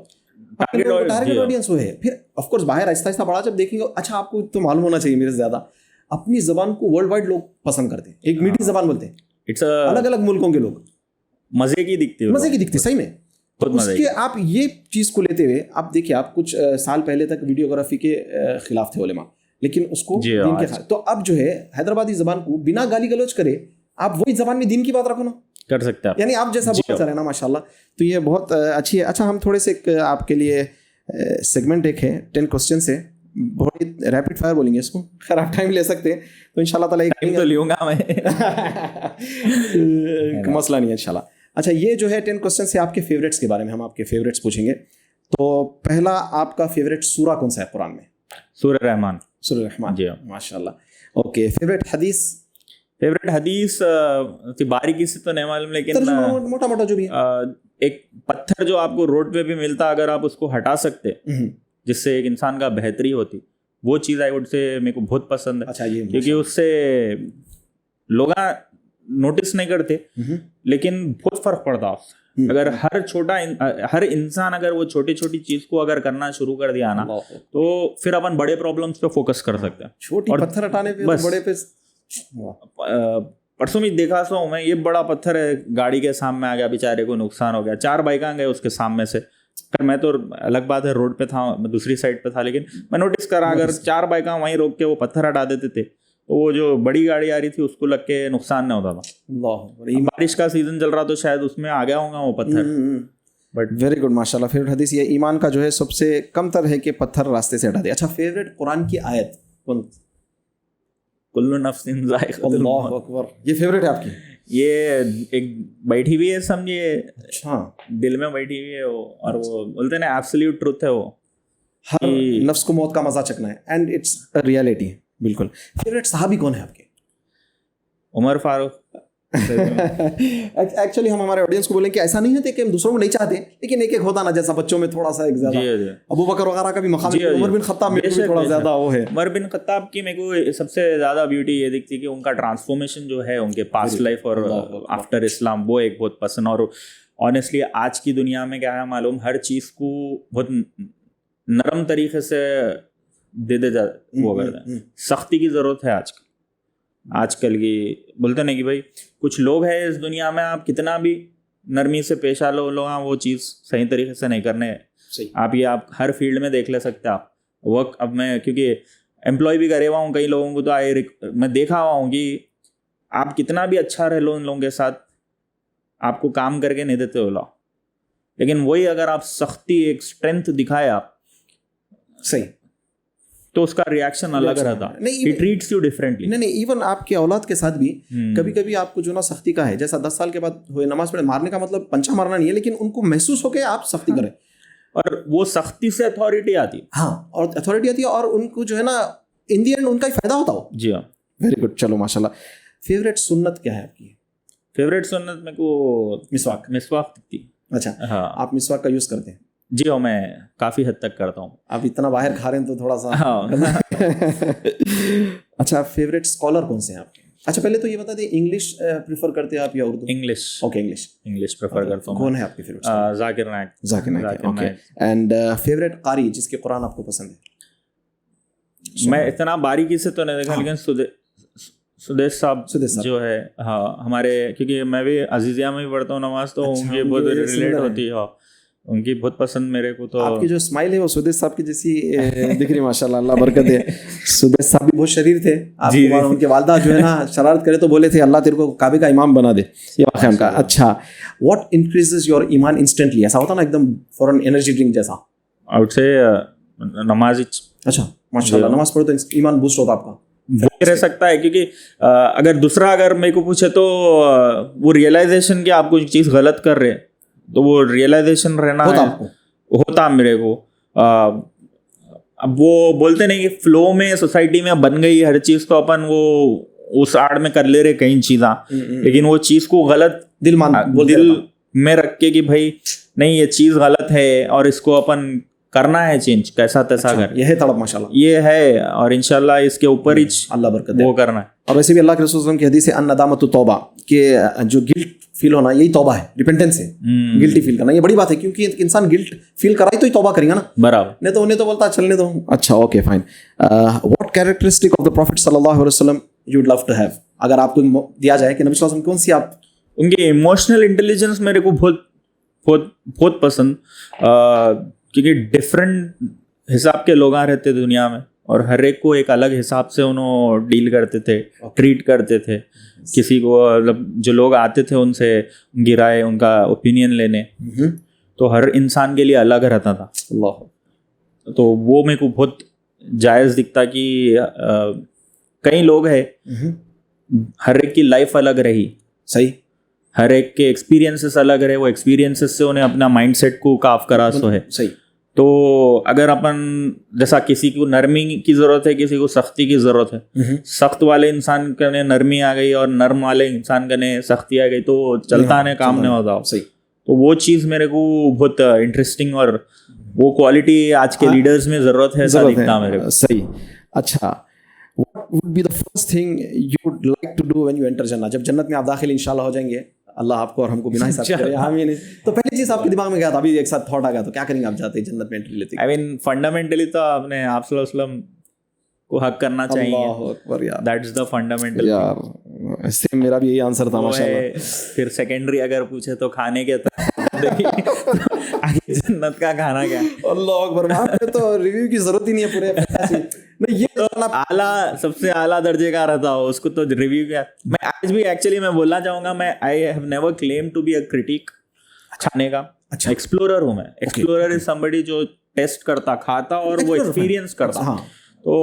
टारगेट ऑडियंस वो है। फिर ऑफ कोर्स बाहर आहिस्ता आहिस्ता बढ़ा, जब देखेंगे, अच्छा आपको तो मालूम होना चाहिए मेरे से ज्यादा, अपनी जबान को वर्ल्ड वाइड लोग पसंद करते हैं, एक मीठी जबान बोलते हैं, इट्स अलग अलग मुल्कों के लोग मजे की दिखती सही में। तो उसके आप ये चीज को लेते हुए आप देखिए, आप कुछ साल पहले तक वीडियोग्राफी के खिलाफ थे उलेमा, लेकिन उसको दीन के खिलाफ, तो अब जो है हैदराबादी जबान को बिना गाली गलौज करे आप वही जबान में दीन की बात रखो ना, कर सकते हैं, यानी आप जैसा बोलते रहे ना, माशाल्लाह। तो ये बहुत अच्छी है। अच्छा, हम थोड़े से आपके लिए सेगमेंट एक है 10 क्वेश्चन से, बहुत रैपिड फायर बोलेंगे इसको, खैर आप टाइम ले सकते हैं तो इंशाल्लाह ताला एक टाइम तो लूंगा मैं मसला नहीं है इंशाल्लाह। अच्छा, ये जो है 10 क्वेश्चन से आपके फेवरेट्स के बारे में हम आपके फेवरेट्स पूछेंगे। तो पहला, आपका फेवरेट सूरा कौन सा है कुरान में? सूरह रहमान। सूरह रहमान, जी माशाल्लाह। ओके, फेवरेट हदीस? फेवरेट हदीस बारीकी से तो नहीं मालूम, लेकिन मोटा मोटा जो भी है। एक पत्थर जो आपको रोड पे भी मिलता, अगर आप उसको हटा सकते जिससे एक इंसान का बेहतरी होती, वो चीज़ आई वुड से मेरे को बहुत पसंद है। अच्छा, ये क्योंकि उससे लोग नोटिस नहीं करते, लेकिन बहुत फर्क पड़ता है। अगर हर इंसान अगर वो छोटी छोटी चीज को अगर करना शुरू कर दिया ना, तो फिर अपन बड़े प्रॉब्लम्स पे फोकस कर सकते हैं। छोटी पत्थर हटाने पे बस, बड़े पे परसों में देखा सो मैं, ये बड़ा पत्थर है गाड़ी के सामने आ गया, बेचारे को नुकसान हो गया, 4 बाइकां गए उसके सामने से। मैं तो अलग बात है रोड पे था, मैं दूसरी साइड पे था, लेकिन मैं नोटिस करा अगर 4 बाइकां वहीं रोक के वो पत्थर हटा देते थे, तो वो जो बड़ी गाड़ी आ रही थी उसको लग के नुकसान नहीं होता था। बारिश का सीजन चल रहा तो शायद उसमें आ गया होगा वो पत्थर। बट वेरी गुड, माशाल्लाह। फेवरेट हदीस ये ईमान का जो है सबसे कम तर है कि पत्थर रास्ते से हटा दे। अच्छा, फेवरेट कुरान की आयत कौन? कुल्लु नफ्सिन ज़ाइक़तुल मौत। अल्लाहु अकबर, ये फेवरेट है आपकी? ये एक बैठी हुई है, समझिए, अच्छा, दिल में बैठी हुई है वो, और वो बोलते हैं ना एब्सोल्यूट ट्रुथ है वो, हर नफ्स को मौत का मजा चखना है, एंड इट्स अ रियलिटी। बिल्कुल। फेवरेट सहाबी कौन है आपके? उमर फारूक। एक्चुअली हम हमारे ऑडियंस को बोलें कि ऐसा नहीं है कि हम दूसरों को नहीं चाहते, लेकिन एक होता ना, जैसा बच्चों में थोड़ा सा एक ज्यादा अबू बकर वगैरह का भी मकाम, उमर बिन खत्ताब में भी थोड़ा ज्यादा वो है। उमर बिन खत्ताब की मेरे को सबसे ज्यादा ब्यूटी ये दिखती है कि उनका ट्रांसफॉर्मेशन जो है उनके पास्ट लाइफ और आफ्टर इस्लाम, वो एक बहुत पसंद। और ऑनेस्टली आज की दुनिया में क्या है मालूम, हर चीज को बहुत नरम तरीके से दे जा वो करते हैं, सख्ती की जरूरत है आजकल की। बोलते नहीं कि भाई कुछ लोग हैं इस दुनिया में, आप कितना भी नरमी से पेश आ लो, वो चीज़ सही तरीके से नहीं करने। आप हर फील्ड में देख ले सकते हैं आप वर्क। अब मैं क्योंकि एम्प्लॉय भी करे हुआ हूँ कई लोगों को, तो मैं देखा हुआ हूँ कि आप कितना भी अच्छा रह लो उन लोगों के साथ, आपको काम करके नहीं देते हो लोग, लेकिन वही अगर आप सख्ती, एक स्ट्रेंथ दिखाए आप सही, तो उसका रिएक्शन अलग रहता है। He treats you differently। नहीं, इवन आपके औलाद के साथ भी कभी कभी आपको जो ना सख्ती का है, जैसा 10 साल के बाद हुए नमाज पढ़े, मारने का मतलब पंचा मारना नहीं है, लेकिन उनको महसूस हो के आप सख्ती करें, और वो सख्ती से अथॉरिटी आती है। हाँ, और अथॉरिटी आती है, और उनको जो है ना इन दी एंड उनका ही फायदा होता हो। जी हाँ, वेरी गुड। चलो माशाल्लाह। फेवरेट सुन्नत क्या है आपकी? फेवरेट सुन्नत मेरे को मिसवाक थी। अच्छा, हाँ, आप मिसवाक का यूज करते हैं? जी हाँ, मैं काफ़ी हद तक करता हूँ। आप इतना बाहर खा रहे हैं तो थोड़ा सा। हाँ। अच्छा, फेवरेट स्कॉलर कौन से हैं आपके? अच्छा, पहले तो ये बता दें, इंग्लिश प्रेफर करते हैं आप या Urdu? English. Okay, English prefer करता हूँ। कौन है आपके favourite? Zakir Naik. Zakir Naik, okay. And favourite कारी जिसके कुरान आपको पसंद है? मैं इतना बारीकी से तो नहीं देखा, लेकिन सुदेश साहब जो है, हाँ, हमारे, क्योंकि मैं भी अजीजिया में भी पढ़ता हूँ नमाज, तो उनकी बहुत रिलेट होती है, उनकी बहुत पसंद मेरे को। तो आपकी जो स्माइल है वो सुदेश साहब की जैसी दिख रही है, माशाल्लाह, अल्लाह बरकत दे। सुदेश साहब भी बहुत शरीर थे, आपके उनके वालदा जो है ना शरारत करे तो बोले थे अल्लाह तेरे को काबे का इमाम बना दे, ये वाक़या उनका। अच्छा, व्हाट इंक्रीजेस योर ईमान इंस्टेंटली? ऐसा होता ना एकदम फौरन एनर्जी ड्रिंक जैसा? आई वुड से नमाज। अच्छा, माशाल्लाह, नमाज पढ़ो तो ईमान बूस्ट होता आपका? वो रह सकता है, क्योंकि अगर मेरे को पूछे तो वो रियलाइजेशन कि आप कोई चीज़ गलत कर रहे हैं, तो वो रियलाइजेशन रहना होता मेरे को। अब वो बोलते नहीं कि फ्लो में सोसाइटी में बन गई हर चीज़, तो अपन वो उस आड़ में कर ले रहे कई चीज़ा, लेकिन वो चीज़ को गलत दिल में रख के कि भाई नहीं ये चीज़ गलत है और इसको अपन करना है चेंज, कैसा तैसा कर। ये है तड़प, माशाल्लाह, ये है, और इंशाल्लाह इसके ऊपर ही अल्लाह बरकत दे, वो करना है। और वैसे भी अल्लाह के रसूल की हदीस है अन्नदामतु तौबा, कि जो गिल्ट फील होना यही तौबा है, रिपेंटेंस है। गिल्टी फील करना ये बड़ी बात है, क्योंकि इंसान गिल्ट फील कराई तो ही तौबा करेगा ना, बराबर, नहीं तो उन्हें तो बोलता चलने दो। अच्छा, okay, fine. What characteristic of the prophet सल्लल्लाहु अलैहि वसल्लम you would love to have? अगर आपको दिया जाए कि नबी सल्लल्लाहु अलैहि वसल्लम कौन सी आप? उनकी इमोशनल इंटेलिजेंस मेरे को बहुत बहुत बहुत पसंद, क्योंकि डिफरेंट हिसाब के लोग आ रहते दुनिया में, और हर एक को एक अलग हिसाब से उन्होंने डील करते थे, ट्रीट करते थे। किसी को, मतलब जो लोग आते थे उनसे उनकी राय, उनका ओपिनियन लेने, तो हर इंसान के लिए अलग रहता था। तो वो मेरे को बहुत जायज़ दिखता कि कई लोग हैं, हर एक की लाइफ अलग रही, सही, हर एक के एक्सपीरियंसेस अलग रहे, वो एक्सपीरियंसेस से उन्हें अपना माइंडसेट को काफ करा सो है। सही। तो अगर अपन, जैसा किसी को नरमी की ज़रूरत है, किसी को सख्ती की ज़रूरत है, सख्त वाले इंसान कने नरमी आ गई और नर्म वाले इंसान कने सख्ती आ गई, तो चलता नहीं, काम नहीं होता। सही। तो वो चीज़ मेरे को बहुत इंटरेस्टिंग, और वो क्वालिटी आज के लीडर्स में ज़रूरत है, ऐसा दिखता मेरे को। सही। अच्छा, what would be the first thing you would like to do when you enter जन्नत? जब जन्नत में आप दाखिल इंशाल्लाह हो जाएंगे, अल्लाह आपको और हमको बिना हिसाब करे, आमीन। तो पहली चीज आपके दिमाग में क्या था? अभी एक साथ थॉट आ गया, तो क्या करेंगे आप जाते ही जन्नत में एंट्री लेते? आई मीन फंडामेंटली तो आपने आप सल्लल्लाहु अलैहि वसल्लम को हक करना चाहिए। अल्लाहु अकबर यार, दैट्स द फंडामेंटल यार। ऐसे मेरा भी यही आंसर था, माशाल्लाह। फिर सेकेंडरी अगर पूछे तो खाने के, आगे जन्नत का खाना क्या? अल्लाह अकबर, वहाँ पे तो रिव्यू की जरूरत ही नहीं है पूरे। नहीं, ये तो आला, सबसे आला दर्जे का रहता हो, उसको तो रिव्यू क्या। मैं आज भी एक्चुअली मैं बोलना चाहूंगा, मैं I have never claim to be a critic खाने का। अच्छा, एक्सप्लोरर हूँ मैं। एक्सप्लोरर इज समबडी जो टेस्ट करता, खाता और वो एक्सपीरियंस करता। हाँ। तो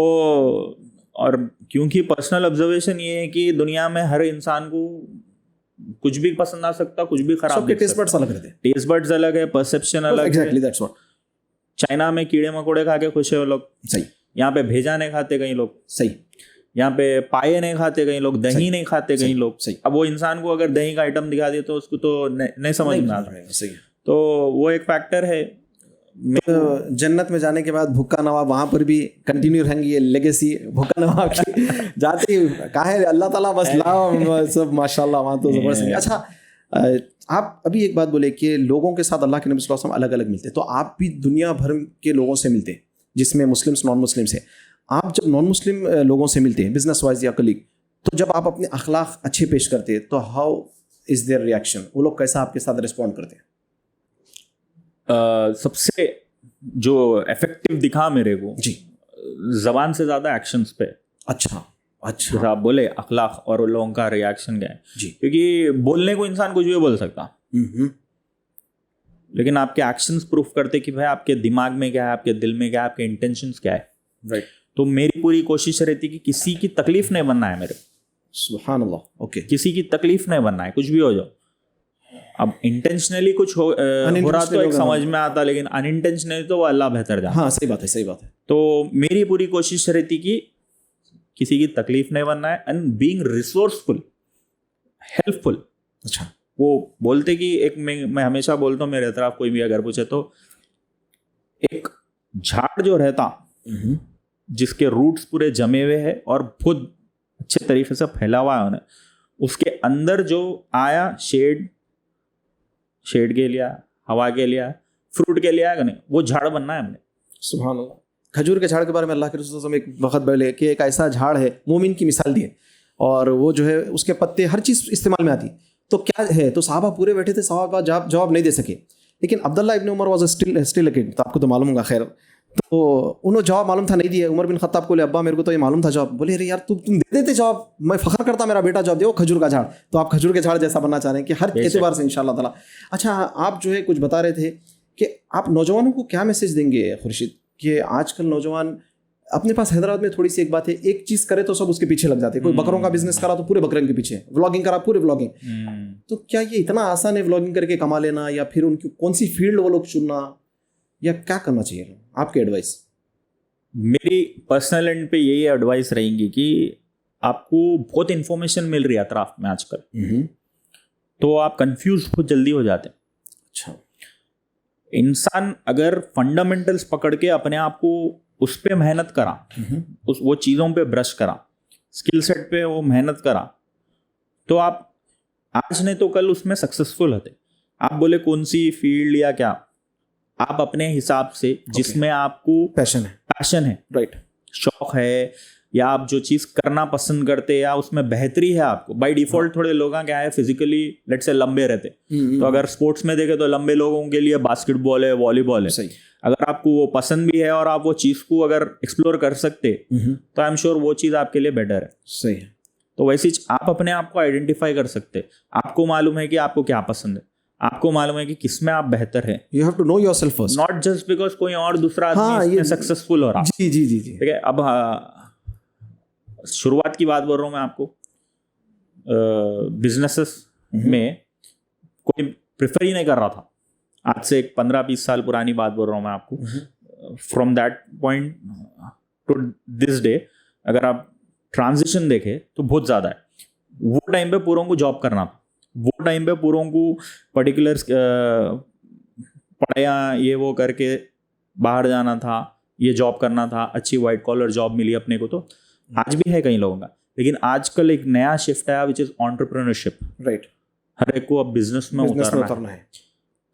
और क्योंकि पर्सनल ऑब्जर्वेशन ये है कि दुनिया में हर इंसान को कुछ भी पसंद आ सकता, कुछ भी खराब। सबके टेस्ट बड्स अलग रहते हैं, टेस्ट बड्स अलग है, परसेप्शन अलग है। Exactly, that's what. चाइना में कीड़े मकोड़े खा के खुश है वो लोग, सही। यहाँ पे भेजा नहीं खाते कई लोग, सही। यहाँ पे पाए नहीं खाते कई लोग, दही नहीं खाते कई लोग, सही। अब वो इंसान को अगर दही का आइटम दिखा दिए तो उसको तो नहीं समझ में आता। सही। तो वो एक फैक्टर है। तो जन्नत में जाने के बाद भुक्का नवाब वहाँ पर भी कंटिन्यू रहेंगी, ये लेगेसी भुक्का नवाब की जाती कहा है अल्लाह ताला बस लाओ सब, माशाल्लाह, वहाँ तो जबरदस्त है। अच्छा, आप अभी एक बात बोले कि लोगों के साथ अल्लाह के नबी सल्लल्लाहु अलैहि वसल्लम अलग अलग मिलते हैं, तो आप भी दुनिया भर के लोगों से मिलते हैं, जिसमें मुस्लिम्स नॉन मुस्लिम्स है। आप जब नॉन मुस्लिम लोगों से मिलते हैं बिजनेस वाइज या कलीग, तो जब आप अपने अखलाक अच्छे पेश करते हैं, तो हाउ इज देयर रिएक्शन? वो लोग कैसा आपके साथ रिस्पॉन्ड करते हैं? सबसे जो इफेक्टिव दिखा मेरे को जी, जबान से ज्यादा एक्शंस पे। अच्छा, जैसे आप बोले अखलाक और लोगों का रिएक्शन क्या है जी, क्योंकि बोलने को इंसान कुछ भी बोल सकता, लेकिन आपके एक्शंस प्रूफ करते कि भाई आपके दिमाग में क्या है, आपके दिल में क्या है, आपके इंटेंशंस क्या है। राइट। तो मेरी पूरी कोशिश रहती कि किसी की तकलीफ नहीं बनना है मेरे। सुभान अल्लाह। ओके। किसी की तकलीफ नहीं बनना है, कुछ भी हो जाओ। अब इंटेंशनली कुछ हो रहा तो एक समझ में आता, लेकिन अनइंटेंशनली तो वो अल्लाह बेहतर जाने। हाँ, सही बात है, सही बात है। तो मेरी पूरी कोशिश रहती कि किसी की तकलीफ नहीं बनना है, एंड बीइंग रिसोर्सफुल, हेल्पफुल। अच्छा। वो बोलते कि एक मैं हमेशा बोलता हूँ, मेरे तरफ कोई भी अगर पूछे तो एक झाड़ जो रहता जिसके रूट्स पूरे जमे हुए हैं और बहुत अच्छे तरीके से फैला हुआ है उन्हें, उसके अंदर जो आया शेड के लिए, हवा के लिए, फ्रूट के लिए आएगा नहीं, वो झाड़ बनना है हमने। सुभान अल्लाह। खजूर के झाड़ के बारे में अल्लाह के रसूल सल्लल्लाहु अलैहि वसल्लम एक वक्त पहले कि एक ऐसा झाड़ है, मोमिन की मिसाल दी है, और वो जो है उसके पत्ते हर चीज़ इस्तेमाल में आती, तो क्या है, तो सहाबा पूरे बैठे थे, सहाबा जवाब नहीं दे सके, लेकिन Abdullah ibn Umar was still a kid, तो आपको तो मालूम होगा, खैर तो उन्होंने जवाब मालूम था, नहीं दिया। उमर बिन खत्ताब को ले, अब्बा मेरे को तो ये मालूम था जवाब। बोले अरे यार तुम दे देते जवाब, मैं फ़ख्र करता मेरा बेटा जवाब दे, खजूर का झाड़। तो आप खजूर के झाड़ जैसा बनना चाह रहे हैं कि हर एतबार से इंशाअल्लाह ताला। अच्छा, आप जो है कुछ बता रहे थे कि आप नौजवानों को क्या मैसेज देंगे खुर्शीद, कि आजकल नौजवान अपने पास हैदराबाद में थोड़ी सी एक बात है, एक चीज़ करे तो सब उसके पीछे लग जाते हैं। कोई बकरों का बिजनेस करा तो पूरे बकरन के पीछे, व्लॉगिंग करा पूरे व्लॉगिंग। तो क्या ये इतना आसान है व्लॉगिंग करके कमा लेना, या फिर उनकी कौन सी फील्ड वो लोग चुनना, या क्या करना चाहिए? आपकी एडवाइस? मेरी पर्सनल एंड पे यही एडवाइस रहेंगी कि आपको बहुत इन्फॉर्मेशन मिल रही है अतराफ में आजकल, तो आप कंफ्यूज बहुत जल्दी हो जाते हैं। अच्छा, इंसान अगर फंडामेंटल्स पकड़ के अपने आप को उस पे मेहनत करा, वो चीज़ों पे ब्रश करा, स्किल सेट पे वो मेहनत करा, तो आप आज नहीं तो कल उसमें सक्सेसफुल होते। आप बोले कौन सी फील्ड या क्या, आप अपने हिसाब से जिसमें आपको पैशन है, राइट, शौक है, या आप जो चीज़ करना पसंद करते हैं, या उसमें बेहतरी है आपको। बाय डिफॉल्ट थोड़े लोग क्या है, फिजिकली लेट्स से लंबे रहते, तो अगर स्पोर्ट्स में देखें तो लंबे लोगों के लिए बास्केटबॉल है, वॉलीबॉल है। सही। अगर आपको वो पसंद भी है और आप वो चीज़ को अगर एक्सप्लोर कर सकते, तो आई एम श्योर वो चीज़ आपके लिए बेटर है। सही है। तो वैसी आप अपने आप को आइडेंटिफाई कर सकते, आपको मालूम है कि आपको क्या पसंद है, आपको मालूम है कि किसमें आप बेहतर है। You have to know yourself first, not just because कोई और दूसरा आदमी सक्सेसफुल हो रहा। जी जी जी जी। ठीक है, अब शुरुआत की बात बोल रहा हूँ मैं आपको, बिजनेसेस में कोई प्रेफर ही नहीं कर रहा था। आज से एक 15-20 साल पुरानी बात बोल रहा हूँ मैं आपको। From that point two this day अगर आप ट्रांजिशन देखें तो बहुत ज़्यादा है। वो टाइम पे पूरों को जॉब करना था, वो टाइम पे पूरों को पर्टिकुलर पढ़ाया ये वो करके बाहर जाना था, ये जॉब करना था, अच्छी वाइट कॉलर जॉब मिली अपने को। तो आज भी है कई लोगों का, लेकिन आजकल एक नया शिफ्ट आया विच इज एंटरप्रेन्योरशिप। राइट, हर एक को अब बिजनेस में उतरना है।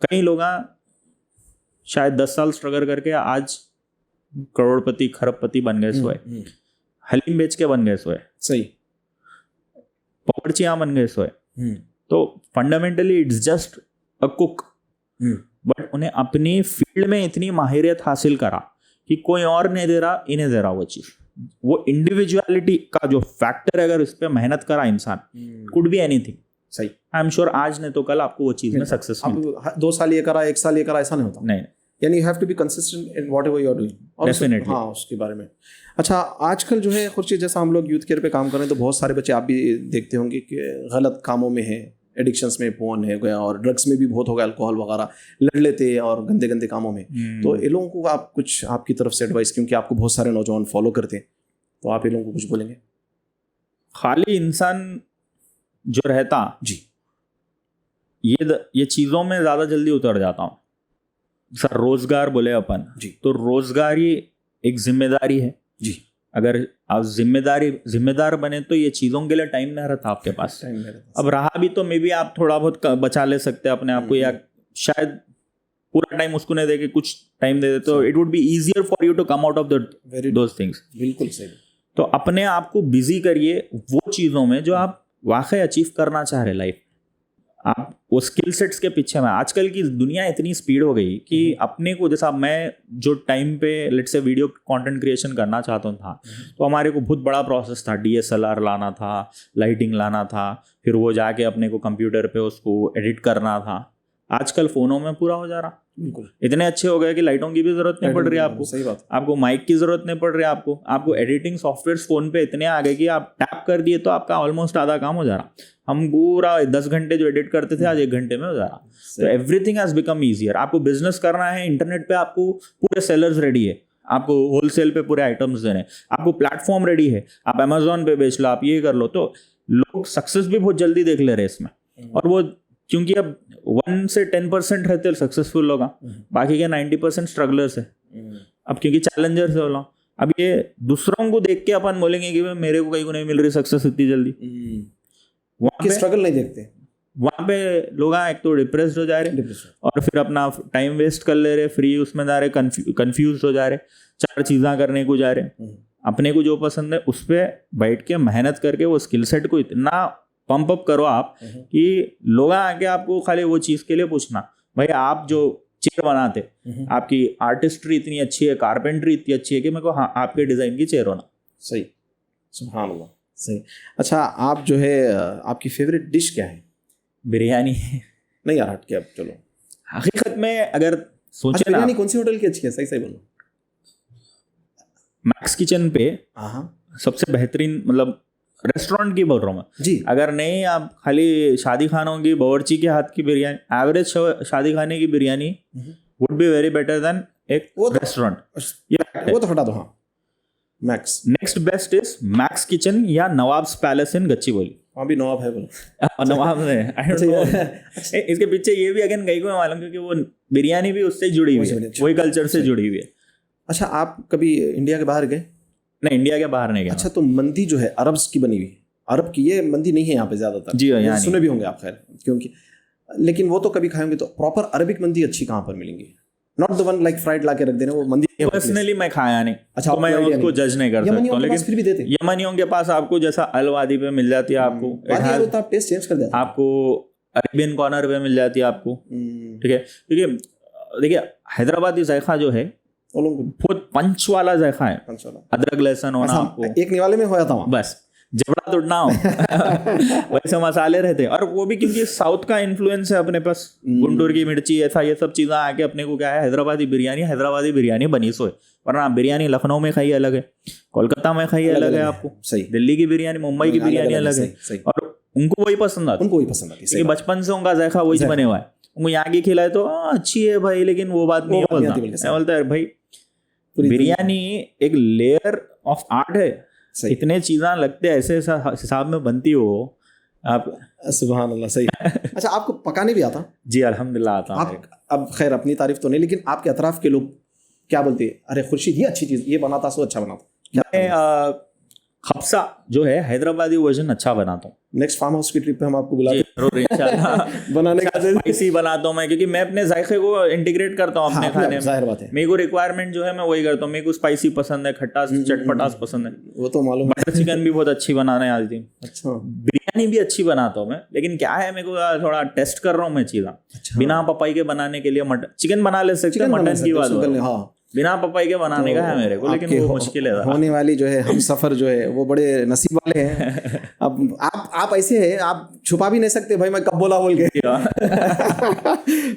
कई लोग शायद 10 साल स्ट्रगल करके आज करोड़पति खरबपति बन गए, सोए हलीम बेच के बन गए, सोए सही पकड़चियां बन गए, सोए। तो fundamentally it's just a cook, but उन्हें अपनी फील्ड में इतनी माहिरियत हासिल करा कि कोई और नहीं दे रहा, इन्हें दे रहा वो चीज। वो इंडिविजुअलिटी का जो फैक्टर है, अगर इस पर मेहनत करा इंसान, कुड बी एनीथिंग। सही, आई एम श्योर आज नहीं तो कल आपको वो चीज में सक्सेस मिलेगा। 2 साल ये करा, 1 साल ये करा, ऐसा नहीं होता। नहीं, यानी you have to be consistent in whatever you are doing. Definitely. हाँ, उसके बारे में। अच्छा, आजकल जो है खुर्शीद, जैसा हम लोग यूथ केयर पे काम कर रहे हैं, तो बहुत सारे बच्चे आप भी देखते होंगे कि गलत कामों में है, एडिक्शंस में, फोन है गया, और ड्रग्स में भी बहुत हो गया, अल्कोहल वगैरह लड़ लेते हैं और गंदे गंदे कामों में। तो इन लोगों को आप कुछ आपकी तरफ से एडवाइस, क्योंकि आपको बहुत सारे नौजवान फॉलो करते हैं, तो आप इन लोगों को कुछ बोलेंगे? खाली इंसान जो रहता जी, ये चीज़ों में ज़्यादा जल्दी उतर जाता हूँ। सर रोजगार बोले अपन जी, तो रोजगार ही एक जिम्मेदारी है जी। अगर आप जिम्मेदार बने तो ये चीज़ों के लिए टाइम नहीं रहता आपके पास। अब रहा भी तो मे बी आप थोड़ा बहुत बचा ले सकते हैं अपने आप को, या शायद पूरा टाइम उसको नहीं देके कुछ टाइम दे देते, तो it would be easier for you to come out of those things. बिल्कुल सही। तो अपने आप को बिजी करिए वो चीज़ों में जो आप वाकई अचीव करना चाह रहे लाइफ। आप वो स्किल सेट्स के पीछे में, आजकल की दुनिया इतनी स्पीड हो गई कि अपने को, जैसा मैं जो टाइम पे let's say video content creation करना चाहता था, तो हमारे को बहुत बड़ा प्रोसेस था। DSLR लाना था, लाइटिंग लाना था, फिर वो जाके अपने को कंप्यूटर पे उसको एडिट करना था। आजकल फ़ोनों में पूरा हो जा रहा। बिल्कुल, इतने अच्छे हो गए कि लाइटों की भी जरूरत नहीं पड़ रही आपको। सही बात। आपको माइक की जरूरत नहीं पड़ रही आपको एडिटिंग सॉफ्टवेयर फोन पे इतने आ गए कि आप टैप कर दिए तो आपका ऑलमोस्ट आधा काम हो जा रहा। हम पूरा 10 घंटे जो एडिट करते थे आज 1 घंटे में हो जा रहा। तो एवरीथिंग हैज बिकम ईजियर। आपको बिजनेस करना है, इंटरनेट पे आपको पूरे सेलर्स रेडी है, आपको होलसेल पे पूरे आइटम्स देने, आपको प्लेटफॉर्म रेडी है, आप अमेजोन पे बेच लो, आप ये कर लो। तो लोग सक्सेस भी बहुत जल्दी देख ले रहे इसमें। और वो क्योंकि अब 1 से 10% रहते सक्सेसफुल लोग, बाकी के 90% स्ट्रगलर्स है। अब क्योंकि चैलेंजर्स है, अब ये दूसरों को देख के अपन बोलेंगे कि भाई मेरे को कहीं को नहीं मिल रही सक्सेस इतनी जल्दी, वहाँ कि पे स्ट्रगल नहीं देखते, वहाँ पे लोग एक तो डिप्रेस्ड हो जा रहे और फिर अपना टाइम वेस्ट कर ले रहे, फ्री उसमें जा रहे, कंफ्यूज हो जा रहे, 4 चीज़ें करने को जा रहे। अपने को जो पसंद है उस पर बैठ के मेहनत करके वो स्किल सेट को इतना पंप अप करो आप कि लोग आके आपको खाली वो चीज़ के लिए पूछना, भाई आप जो चेयर बनाते, आपकी आर्टिस्ट्री इतनी अच्छी है, कारपेंट्री इतनी अच्छी है कि मेरे को हाँ आपके डिज़ाइन की चेयर होना। सही, सुभान अल्लाह, सही। अच्छा, आप जो है आपकी फेवरेट डिश क्या है? बिरयानी। नहीं यार, हट के अब चलो, हकीकत में अगर सोचे ना, बिरयानी कौन सी होटल की अच्छी है? सही सही बोलो। मैक्स किचन पे सबसे बेहतरीन, मतलब रेस्टोरेंट की बोल रहा हूँ मैं जी। अगर नहीं आप खाली शादी खानों की बावर्ची के हाथ की बिरयानी, एवरेज शादी खाने की biryani would be very better than एक रेस्टोरेंट। वो तो हटा दो, हाँ। Max next best is max kitchen या नवाब्स पैलेस इन गच्चीबौली। वहाँ भी नवाब है बोलो। नवाब है, आई डोंट नो। इसके पीछे ये भी अगेन कहीं को मालूम, क्योंकि वो बिरयानी भी उससे जुड़ी हुई है, वही कल्चर से जुड़ी हुई है। अच्छा, आप कभी इंडिया के बाहर गए? नहीं, इंडिया के बाहर नहीं गया। अच्छा, तो मंदी जो है अरब्स की बनी हुई है, अरब की ये मंदी नहीं है यहाँ पे ज्यादातर। जी हाँ, सुने भी होंगे आप, खैर, क्योंकि लेकिन वो तो कभी खाएंगे तो प्रॉपर अरबिक मंदी अच्छी कहाँ पर मिलेंगी? Not the one like fried ला के रख देना, वो मंदी पर्सनली मैं खाया नहीं। अच्छा, तो मैं उसको जज नहीं कर सकता, लेकिन फिर भी देते। यमनियों के पास आपको जैसा अलवादी पे मिल जाती है, आपको तो आप टेस्ट चेंज कर देते, आपको अरेबियन कॉर्नर पे मिल जाती है आपको, ठीक है। क्योंकि देखिए हैदराबादी जायका जो है बहुत पंच वाला जायका है, अदरक लहसुन होना, आपको एक निवाले में होया था वहाँ, बस जबड़ा तोड़ना हो वैसे मसाले रहते हैं। और वो भी क्योंकि साउथ का इन्फ्लुएंस है अपने पास, गुंटूर की मिर्ची, ऐसा ये सब चीज़ें आके अपने को क्या है, हैदराबादी बिरयानी बनी सो है। वरना बिरयानी लखनऊ में खाई अलग है, कोलकाता में खाई अलग है, आपको सही, दिल्ली की बिरयानी, मुंबई की बिरयानी अलग है, और उनको वही पसंद आती है। बचपन से उनका जायका वही बने हुआ है, उनको यहाँ की खिलाए तो अच्छी है भाई, लेकिन वो बात नहीं बोलता है भाई। बिरयानी एक लेयर ऑफ आर्ट है, इतने चीज़ें लगते हैं, ऐसे हिसाब में बनती हो आप। सुभान अल्लाह, सही। अच्छा, आपको पकाने भी आता? जी अल्हम्दुलिल्लाह आता। आप अब खैर अपनी तारीफ तो नहीं, लेकिन आपके अतराफ के लोग क्या बोलते हैं? अरे खुर्शीद ये अच्छी चीज़, ये बनाता सो अच्छा बनाता। खप्सा जो है हैदराबादी वर्जन अच्छा बनाता हूँ। नेक्स्ट फार्म हाउस की ट्रिप पे हम आपको बुलाते हैं इंशाल्लाह। बनाने का स्पाइसी बनाता हूँ मैं, क्योंकि मैं अपने जायके को इंटीग्रेट करता हूँ अपने खाने में। जाहिर बात है, मेरे को रिक्वायरमेंट जो है मैं वही करता हूँ। मेरे को स्पाइसी पसंद है, खट्टा चटपटास पसंद है, वो तो मालूम है। बटर चिकन भी बहुत अच्छी बनाने आती है। अच्छा, बिरयानी भी अच्छी बनाता हूँ मैं, लेकिन क्या है, मेरे को थोड़ा टेस्ट कर रहा हूँ मैं चीज़ें। बिना पपाई के बनाने के लिए मटन चिकन बना ले सकते, मटन की बात बिना पपाई के बनाने का है मेरे को, लेकिन वो मुश्किल है। होने वाली जो है हम सफर जो है वो बड़े नसीब वाले हैं। अब आप ऐसे हैं, आप छुपा भी नहीं सकते भाई मैं कब बोला बोल के।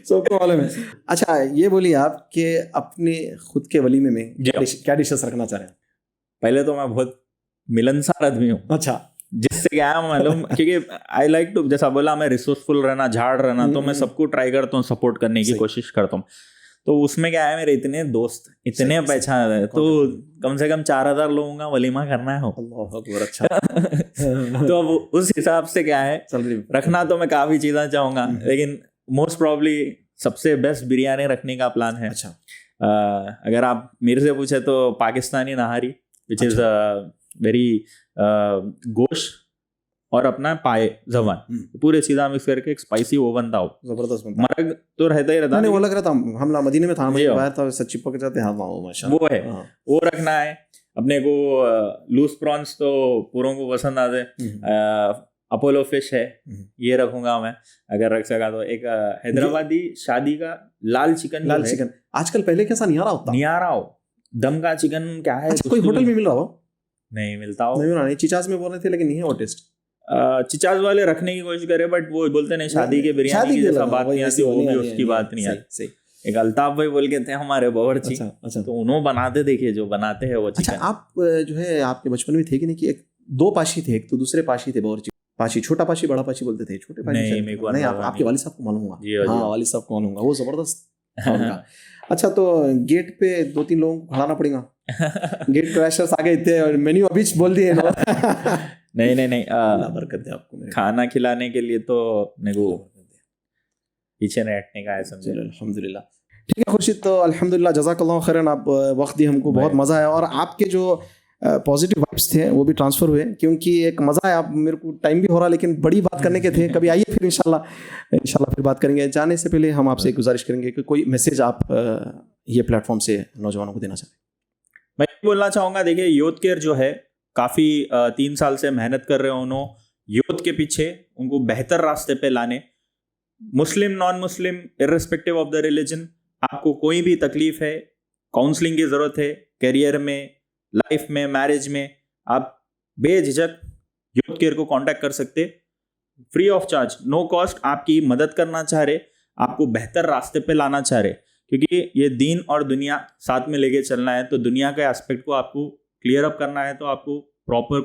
सबको मालूम है। अच्छा, ये बोलिए आप कि अपने खुद के वलीमे में क्या डिशेस रखना चाह रहे हैं? पहले तो मैं बहुत मिलनसार आदमी हूँ। अच्छा, जिससे क्या है मालूम, क्योंकि आई लाइक टू, जैसा बोला मैं रिसोर्सफुल रहना, झाड़ रहना, तो मैं सबको ट्राई करता हूँ, सपोर्ट करने की कोशिश करता हूँ। तो उसमें क्या है, मेरे इतने दोस्त, इतने पहचान है, तो कम से कम 4000 लोगों का वलीमा करना है। अल्लाह अकबर, अच्छा। तो अब उस हिसाब से क्या है, रखना तो मैं काफ़ी चीज़ें चाहूँगा, लेकिन मोस्ट प्रॉब्ली सबसे बेस्ट बिरयानी रखने का प्लान है। अच्छा, अगर आप मेरे से पूछे तो पाकिस्तानी नहारी, विच इज़ वेरी गोश्त और अपना पाए जबान, पूरे चीज़ा मिक्स करके एक स्पाइसी वो बनता हो, जबरदस्त बनता। मरग तो रहता ही रहता है। वो लग रहा था हमला मदीने में था, बाहर था, सच्ची पक जाते हैं वो है, वो रखना है अपने को। लूज प्रॉन्स तो पूरों को पसंद आते, अपोलो फिश है, ये रखूंगा मैं अगर रख सका तो। एक हैदराबादी शादी का लाल चिकन आजकल, पहले कैसा नियारा हो दम का चिकन क्या है। कोई होटल में मिल रहा हो? नहीं मिलता हो, नहीं, चिचास में बोल रहे थे, लेकिन नहीं है वो टेस्ट। चिचास वाले रखने की कोशिश करे, बट वो बोलते नहीं, शादी के बिरयानी की जैसा बात नहीं आती, वो भी उसकी बात नहीं आती। एक अल्ताफ भाई बोल के थे हमारे बावर्ची, तो उन्होंने बनाते देखे, जो बनाते हैं वो चिकन। आप जो है आपके बचपन में थे कि नहीं कि एक 2 पाशी थे, एक तो दूसरे पाशी थे बावर्ची, पाशी, छोटा पाशी बड़ा पाशी बोलते थे, छोटे पाशी नहीं, आपके वालिद साहब को मालूम होगा। हाँ, वालिद साहब को मालूम होगा, वो जबरदस्त। अच्छा, तो गेट पे 2-3 लोगों को खड़ाना पड़ेगा, गेट क्रैशर्स आ गए थे और मेन्यू अभी बोल दिए। नहीं, बरकत है आपको, खाना खिलाने के लिए तो मेरे को पीछे नहीं हटने का है, समझे। अल्हम्दुलिल्लाह। ठीक है खुर्शीद, तो अल्हम्दुलिल्लाह जज़ाकल्लाह खैरन, आप वक्त दिए हमको, बहुत मज़ा आया और आपके जो पॉजिटिव वाइब्स थे वो भी ट्रांसफ़र हुए, क्योंकि एक मज़ा आया। आप मेरे को टाइम भी हो रहा लेकिन बड़ी बात करने के थे, कभी आइए फिर इंशाल्लाह फिर बात करेंगे। जाने से पहले हम आपसे गुजारिश करेंगे कि कोई मैसेज आप ये प्लेटफॉर्म से नौजवानों को देना चाहें। मैं बोलना चाहूँगा, देखिए यूथ केयर जो है काफ़ी 3 साल से मेहनत कर रहे हैं उन्होंने यूथ के पीछे, उनको बेहतर रास्ते पे लाने। Muslim non Muslim irrespective of the religion, आपको कोई भी तकलीफ है, काउंसलिंग की ज़रूरत है, करियर में, लाइफ में, मैरिज में, आप बेझिझक यूथ केयर को कांटेक्ट कर सकते, free of charge, no cost, आपकी मदद करना चाह रहे, आपको बेहतर रास्ते पे लाना चाह रहे, क्योंकि ये दीन और दुनिया साथ में लेके चलना है। तो दुनिया के एस्पेक्ट को आपको क्लियर अप करना है, तो आपको प्रॉपर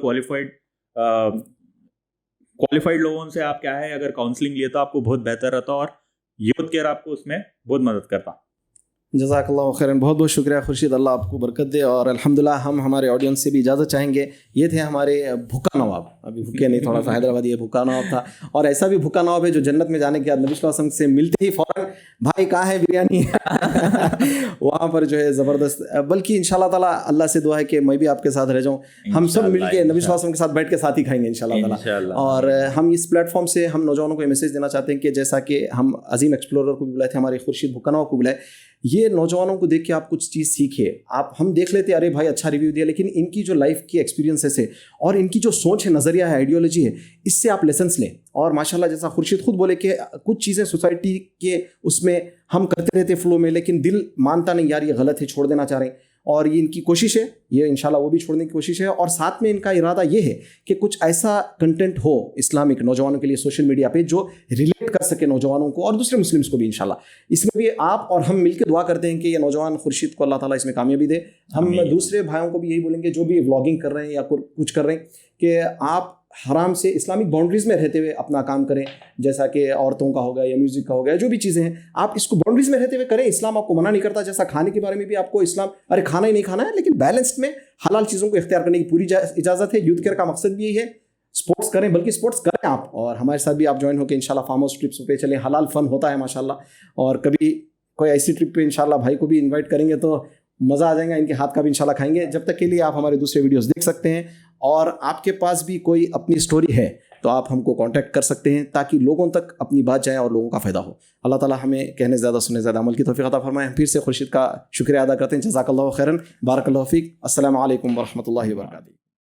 क्वालिफाइड लोगों से आप क्या है, अगर काउंसलिंग लिए तो आपको बहुत बेहतर रहता, और यूथ केयर आपको उसमें बहुत मदद करता। जज़ाकल्लाह खैरन, बहुत बहुत शुक्रिया खुर्शीद, अल्लाह आपको बरकत दे। और अल्हम्दुलिल्लाह हम हमारे ऑडियंस से भी इजाज़त चाहेंगे। ये थे हमारे भूखा नवाब, अभी भूखे नहीं, थोड़ा सा हैदराबादी ये भूखा नवाब था, और ऐसा भी भूखा नवाब है जो जन्नत में जाने के बाद नबी सल्लल्लाहु अलैहि वसल्लम से मिलते ही फ़ौरन भाई कहाँ है बिरयानी वहाँ पर जो है ज़बरदस्त। बल्कि इंशाल्लाह ताला अल्लाह से दुआ है कि मैं भी आपके साथ रह जाऊँ, हम सब मिल के नबी सल्लल्लाहु अलैहि वसल्लम के साथ बैठ के साथ ही खाएंगे इंशाल्लाह ताला। और हम इस प्लेटफॉर्म से हम नौजवानों को मैसेज देना चाहते हैं कि जैसा कि हम अजीम एक्सप्लोरर को भी बुलाए थे, हमारे खुर्शीद भूखा नवाब को बुलाए, ये नौजवानों को देख के आप कुछ चीज़ सीखिए। आप हम देख लेते अरे भाई अच्छा रिव्यू दिया, लेकिन इनकी जो लाइफ की एक्सपीरियंसेस है और इनकी जो सोच है, नज़रिया है, आइडियोलॉजी है, इससे आप लेसन्स लें। और माशाल्लाह जैसा खुर्शीद खुद बोले कि कुछ चीज़ें सोसाइटी के उसमें हम करते रहते फ्लो में, लेकिन दिल मानता नहीं यार ये गलत है, छोड़ देना चाह रहे हैं। और ये इनकी कोशिश है, ये इंशाल्लाह वो भी छोड़ने की कोशिश है। और साथ में इनका इरादा ये है कि कुछ ऐसा कंटेंट हो इस्लामिक नौजवानों के लिए सोशल मीडिया पे जो रिलेट कर सके नौजवानों को और दूसरे मुस्लिम्स को भी। इंशाल्लाह इसमें भी आप और हम मिलकर दुआ करते हैं कि ये नौजवान खुर्शीद को अल्लाह ताला इसमें कामयाबी दे। हम दूसरे भाइयों को भी यही बोलेंगे जो भी व्लॉगिंग कर रहे हैं या कुछ कर रहे हैं कि आप हराम से इस्लामिक बाउंड्रीज़ में रहते हुए अपना काम करें, जैसा कि औरतों का हो गया या म्यूज़िक का हो गया, जो भी चीज़ें हैं आप इसको बाउंड्रीज़ में रहते हुए करें। इस्लाम आपको मना नहीं करता। जैसा खाने के बारे में भी आपको इस्लाम अरे खाना ही नहीं खाना है, लेकिन बैलेंस्ड में हलाल चीज़ों को इख्तियार करने की पूरी इजाज़त है। यूथ केयर का मकसद भी यही है, स्पोर्ट्स करें, बल्कि स्पोर्ट्स करें आप, और हमारे साथ भी आप ज्वाइन होकर इंशाल्लाह फार्म हाउस ट्रिप्स पे चलें। हलाल फ़न होता है माशाल्लाह, और कभी कोई ऐसी ट्रिप पे इंशाल्लाह भाई को भी इन्वाइट करेंगे तो मज़ा आ जाएगा, इनके हाथ का भी इंशाल्लाह खाएंगे। जब तक के लिए आप हमारे दूसरे वीडियोस देख सकते हैं, और आपके पास भी कोई अपनी स्टोरी है तो आप हमको कांटेक्ट कर सकते हैं, ताकि लोगों तक अपनी बात जाए और लोगों का फ़ायदा हो। अल्लाह ताला हमें कहने ज़्यादा सुनने ज़्यादा अमल की तौफीक अता फरमाए। हम फिर से खुर्शीद का शुक्रिया अदा करते हैं। जज़ाकल्लाहु खैरन, बारकल्लाहु फ़ीक। अस्सलामु अलैकुम वरहमतुल्लाहि वबरकातुहू।